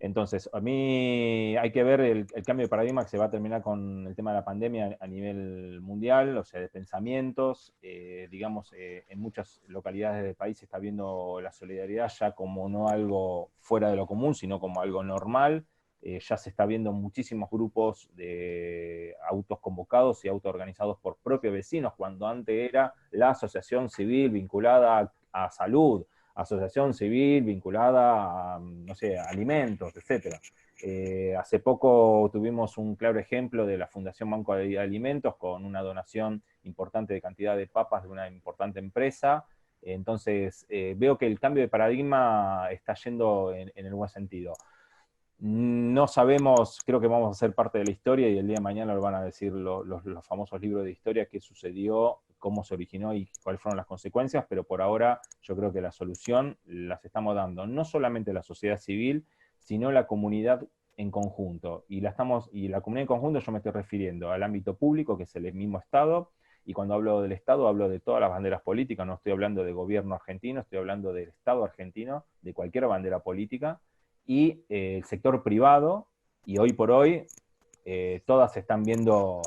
Entonces, a mí hay que ver el cambio de paradigma que se va a terminar con el tema de la pandemia a nivel mundial, o sea, de pensamientos. Digamos, en muchas localidades del país se está viendo la solidaridad ya como no algo fuera de lo común, sino como algo normal. Ya se está viendo muchísimos grupos de autoconvocados y autoorganizados por propios vecinos, cuando antes era la asociación civil vinculada a salud, asociación civil vinculada a, no sé, a alimentos, etc. Hace poco tuvimos un claro ejemplo de la Fundación Banco de Alimentos con una donación importante de cantidad de papas de una importante empresa. Entonces, veo que el cambio de paradigma está yendo en el buen sentido. No sabemos, creo que vamos a ser parte de la historia y el día de mañana lo van a decir los famosos libros de historia, qué sucedió, cómo se originó y cuáles fueron las consecuencias, pero por ahora yo creo que la solución las estamos dando, no solamente la sociedad civil, sino la comunidad en conjunto. Y la comunidad en conjunto yo me estoy refiriendo al ámbito público, que es el mismo Estado, y cuando hablo del Estado hablo de todas las banderas políticas, no estoy hablando de gobierno argentino, estoy hablando del Estado argentino, de cualquier bandera política, y el sector privado, y hoy por hoy todas se están viendo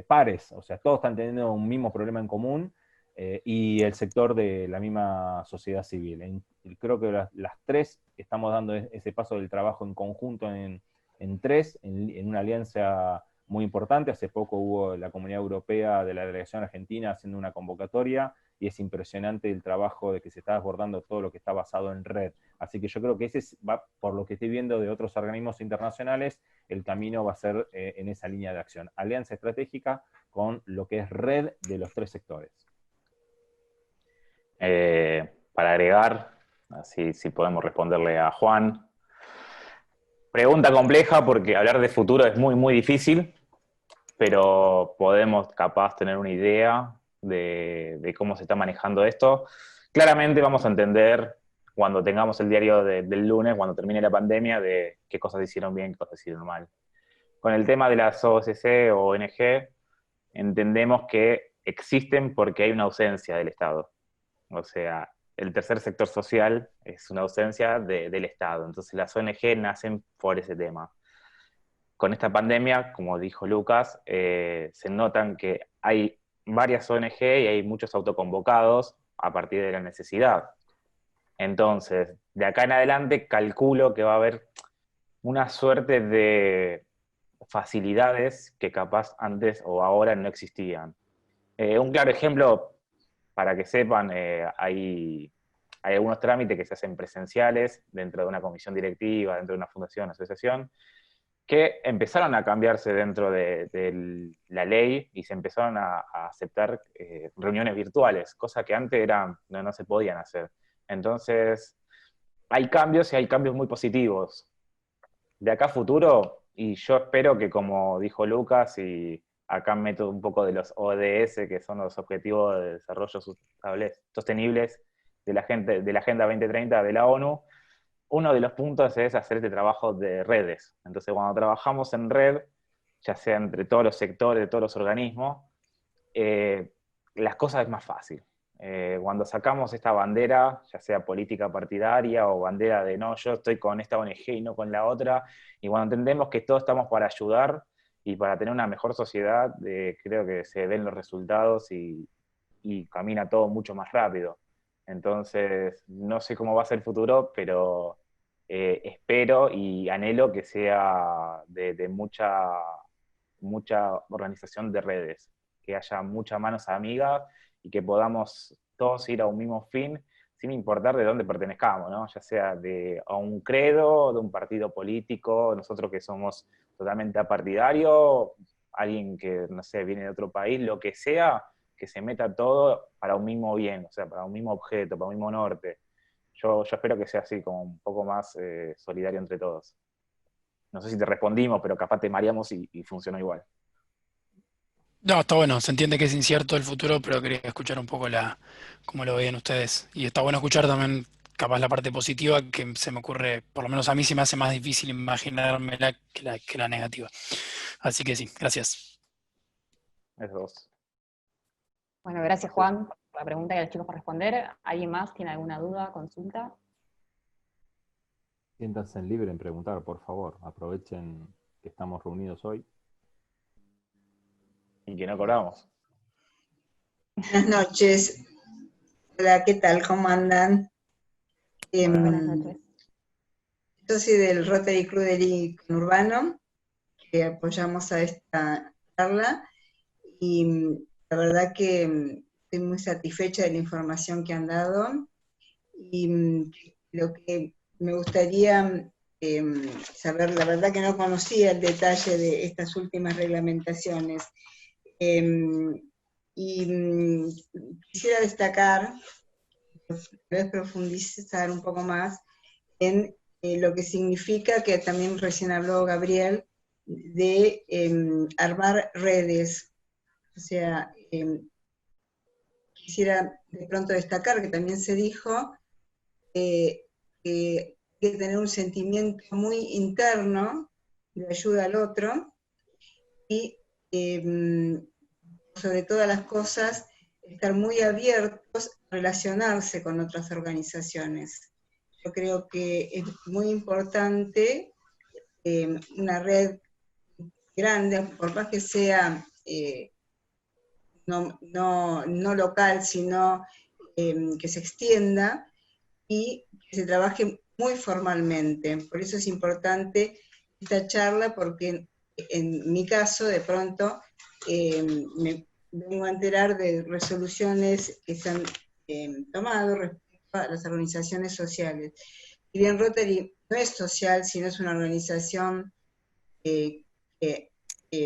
pares, o sea, todos están teniendo un mismo problema en común, y el sector de la misma sociedad civil. Creo que las tres estamos dando ese paso del trabajo en conjunto en una alianza muy importante. Hace poco hubo la Comunidad Europea de la Delegación Argentina haciendo una convocatoria, y es impresionante el trabajo de que se está abordando todo lo que está basado en red. Así que yo creo que va, por lo que estoy viendo de otros organismos internacionales, el camino va a ser en esa línea de acción. Alianza estratégica con lo que es red de los tres sectores. Para agregar, así si podemos responderle a Juan. Pregunta compleja porque hablar de futuro es muy, muy difícil, pero podemos capaz tener una idea de cómo se está manejando esto. Claramente vamos a entender cuando tengamos el diario del lunes, cuando termine la pandemia, de qué cosas hicieron bien, qué cosas hicieron mal. Con el tema de las OSC o ONG, entendemos que existen porque hay una ausencia del Estado. O sea, el tercer sector social es una ausencia del Estado. Entonces las ONG nacen por ese tema. Con esta pandemia, como dijo Lucas, se notan que hay varias ONG y hay muchos autoconvocados a partir de la necesidad. Entonces, de acá en adelante calculo que va a haber una suerte de facilidades que capaz antes o ahora no existían. Un claro ejemplo, para que sepan, hay algunos trámites que se hacen presenciales dentro de una comisión directiva, dentro de una fundación, asociación, que empezaron a cambiarse dentro de la ley y se empezaron a aceptar reuniones virtuales, cosa que antes no se podían hacer. Entonces, hay cambios y hay cambios muy positivos. De acá a futuro, y yo espero que, como dijo Lucas, y acá meto un poco de los ODS, que son los Objetivos de Desarrollo Sostenibles de la Agenda 2030 de la ONU, uno de los puntos es hacer este trabajo de redes. Entonces, cuando trabajamos en red, ya sea entre todos los sectores, todos los organismos, las cosas es más fácil. Cuando sacamos esta bandera, ya sea política partidaria o bandera de no, yo estoy con esta ONG y no con la otra, y cuando entendemos que todos estamos para ayudar y para tener una mejor sociedad, creo que se ven los resultados y camina todo mucho más rápido. Entonces, no sé cómo va a ser el futuro, pero espero y anhelo que sea de mucha organización de redes, que haya muchas manos amigas y que podamos todos ir a un mismo fin sin importar de dónde pertenezcamos, ¿no? Ya sea a un credo, de un partido político, nosotros que somos totalmente apartidarios, alguien que, no sé, viene de otro país, lo que sea, que se meta todo para un mismo bien, o sea, para un mismo objeto, para un mismo norte. Yo espero que sea así, como un poco más solidario entre todos. No sé si te respondimos, pero capaz te mareamos y funcionó igual. No, está bueno, se entiende que es incierto el futuro, pero quería escuchar un poco cómo lo veían ustedes. Y está bueno escuchar también, capaz, la parte positiva, que se me ocurre, por lo menos a mí se me hace más difícil imaginármela que la negativa. Así que sí, gracias. Esos dos. Bueno, gracias Juan por la pregunta y a los chicos por responder. ¿Alguien más tiene alguna duda, consulta? Siéntanse libre en preguntar, por favor. Aprovechen que estamos reunidos hoy. Y que no cobramos. Buenas noches. Hola, ¿qué tal? ¿Cómo andan? Buenas noches. Yo soy del Rotary Club del Conurbano, que apoyamos a esta charla, y la verdad que estoy muy satisfecha de la información que han dado, y lo que me gustaría saber, la verdad que no conocía el detalle de estas últimas reglamentaciones, y quisiera destacar, tal vez profundizar un poco más en lo que significa, que también recién habló Gabriel, de armar redes. O sea, quisiera de pronto destacar que también se dijo que hay que tener un sentimiento muy interno de ayuda al otro y sobre todas las cosas estar muy abiertos a relacionarse con otras organizaciones. Yo creo que es muy importante una red grande, por más que sea no local, sino que se extienda y que se trabaje muy formalmente. Por eso es importante esta charla, porque en mi caso, de pronto, me vengo a enterar de resoluciones que se han tomado respecto a las organizaciones sociales. Y bien, Rotary no es social, sino es una organización que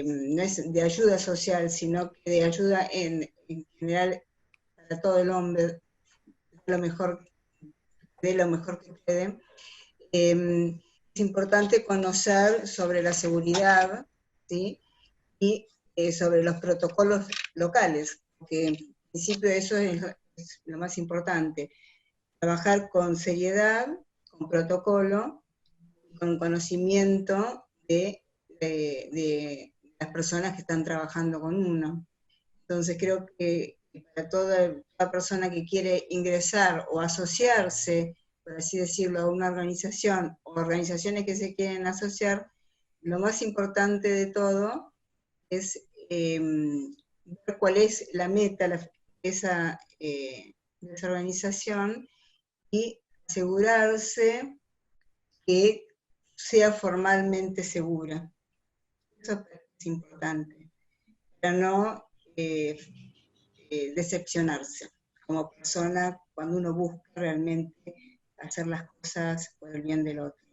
no es de ayuda social, sino que de ayuda en general para todo el hombre, de lo mejor que puede. Es importante conocer sobre la seguridad, ¿sí? Y sobre los protocolos locales, porque en principio eso es lo más importante. Trabajar con seriedad, con protocolo, con conocimiento de las personas que están trabajando con uno. Entonces creo que para toda persona que quiere ingresar o asociarse, por así decirlo, a una organización o organizaciones que se quieren asociar, lo más importante de todo es ver cuál es la meta de esa organización y asegurarse que sea formalmente segura. Eso es importante, para no decepcionarse como persona cuando uno busca realmente hacer las cosas por el bien del otro.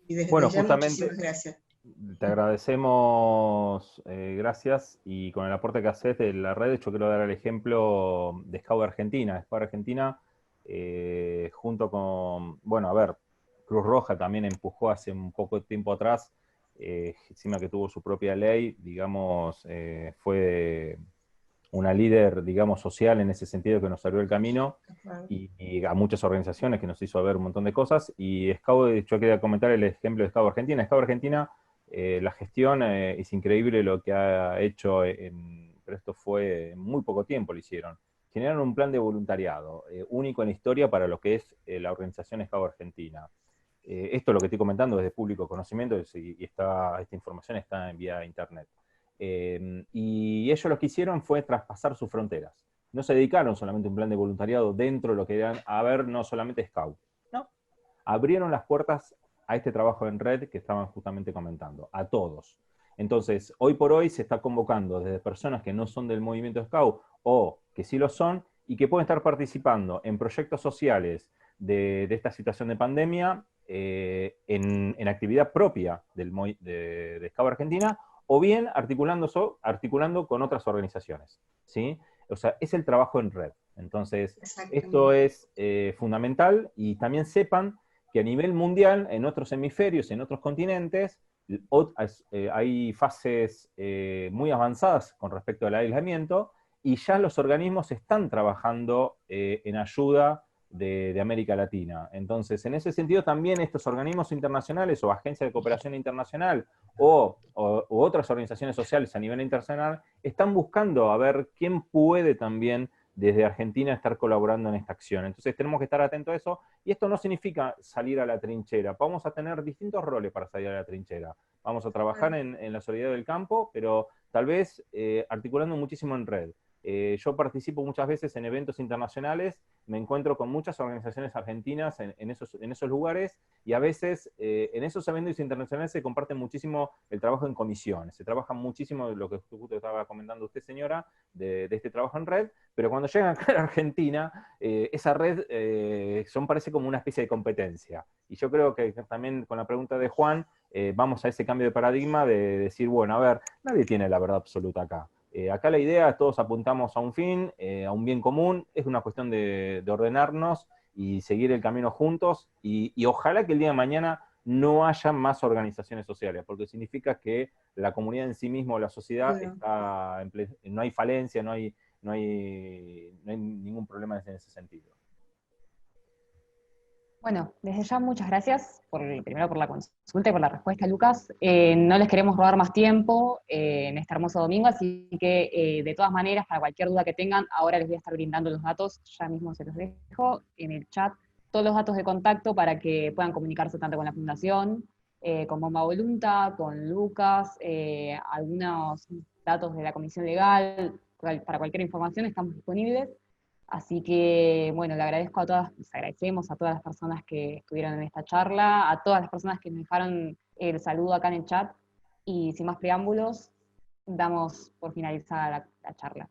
Y desde Bueno, ya justamente muchísimas gracias. te agradecemos, gracias, y con el aporte que haces de la red, yo quiero dar el ejemplo de Scout Argentina. Scout Argentina, junto con, bueno, a ver, Cruz Roja también empujó hace un poco de tiempo atrás, encima que tuvo su propia ley, digamos, fue una líder, digamos, social en ese sentido, que nos abrió el camino, y a muchas organizaciones que nos hizo ver un montón de cosas. Y Scout, yo quería comentar el ejemplo de Scout Argentina. Scout Argentina, la gestión es increíble lo que ha hecho, pero esto fue en muy poco tiempo lo hicieron. Generaron un plan de voluntariado único en la historia para lo que es la organización Scout Argentina. Esto lo que estoy comentando es de público conocimiento y esta información está en vía internet. Y ellos lo que hicieron fue traspasar sus fronteras. No se dedicaron solamente a un plan de voluntariado dentro de lo que eran, a ver, no solamente Scout. No. Abrieron las puertas a este trabajo en red que estaban justamente comentando, a todos. Entonces, hoy por hoy se está convocando desde personas que no son del movimiento Scout o que sí lo son y que pueden estar participando en proyectos sociales de esta situación de pandemia, en actividad propia de SCAU Argentina, o bien articulando con otras organizaciones, ¿sí? O sea, es el trabajo en red. Entonces, esto es fundamental, y también sepan que a nivel mundial, en otros hemisferios, en otros continentes, hay fases muy avanzadas con respecto al aislamiento, y ya los organismos están trabajando en ayuda de América Latina. Entonces, en ese sentido también estos organismos internacionales o agencias de cooperación internacional u otras organizaciones sociales a nivel internacional están buscando a ver quién puede también desde Argentina estar colaborando en esta acción. Entonces tenemos que estar atentos a eso, y esto no significa salir a la trinchera. Vamos a tener distintos roles para salir a la trinchera. Vamos a trabajar en la solidaridad del campo, pero tal vez articulando muchísimo en red. Yo participo muchas veces en eventos internacionales, me encuentro con muchas organizaciones argentinas en esos lugares, y a veces en esos eventos internacionales se comparte muchísimo el trabajo en comisiones, se trabaja muchísimo lo que justo estaba comentando usted, señora, de este trabajo en red, pero cuando llegan acá a Argentina, esa red parece como una especie de competencia. Y yo creo que también con la pregunta de Juan, vamos a ese cambio de paradigma de decir, bueno, a ver, nadie tiene la verdad absoluta acá. Acá la idea es todos apuntamos a un fin, a un bien común, es una cuestión de ordenarnos y seguir el camino juntos, y ojalá que el día de mañana no haya más organizaciones sociales, porque significa que la comunidad en sí misma o la sociedad no hay falencia, no hay ningún problema en ese sentido. Bueno, desde ya muchas gracias, primero por la consulta y por la respuesta, Lucas. No les queremos robar más tiempo en este hermoso domingo, así que de todas maneras, para cualquier duda que tengan, ahora les voy a estar brindando los datos, ya mismo se los dejo en el chat, todos los datos de contacto para que puedan comunicarse tanto con la Fundación, con Bomba Volunta, con Lucas, algunos datos de la Comisión Legal, para cualquier información estamos disponibles. Así que, bueno, le agradezco a todas, les agradecemos a todas las personas que estuvieron en esta charla, a todas las personas que nos dejaron el saludo acá en el chat, y sin más preámbulos, damos por finalizada la charla.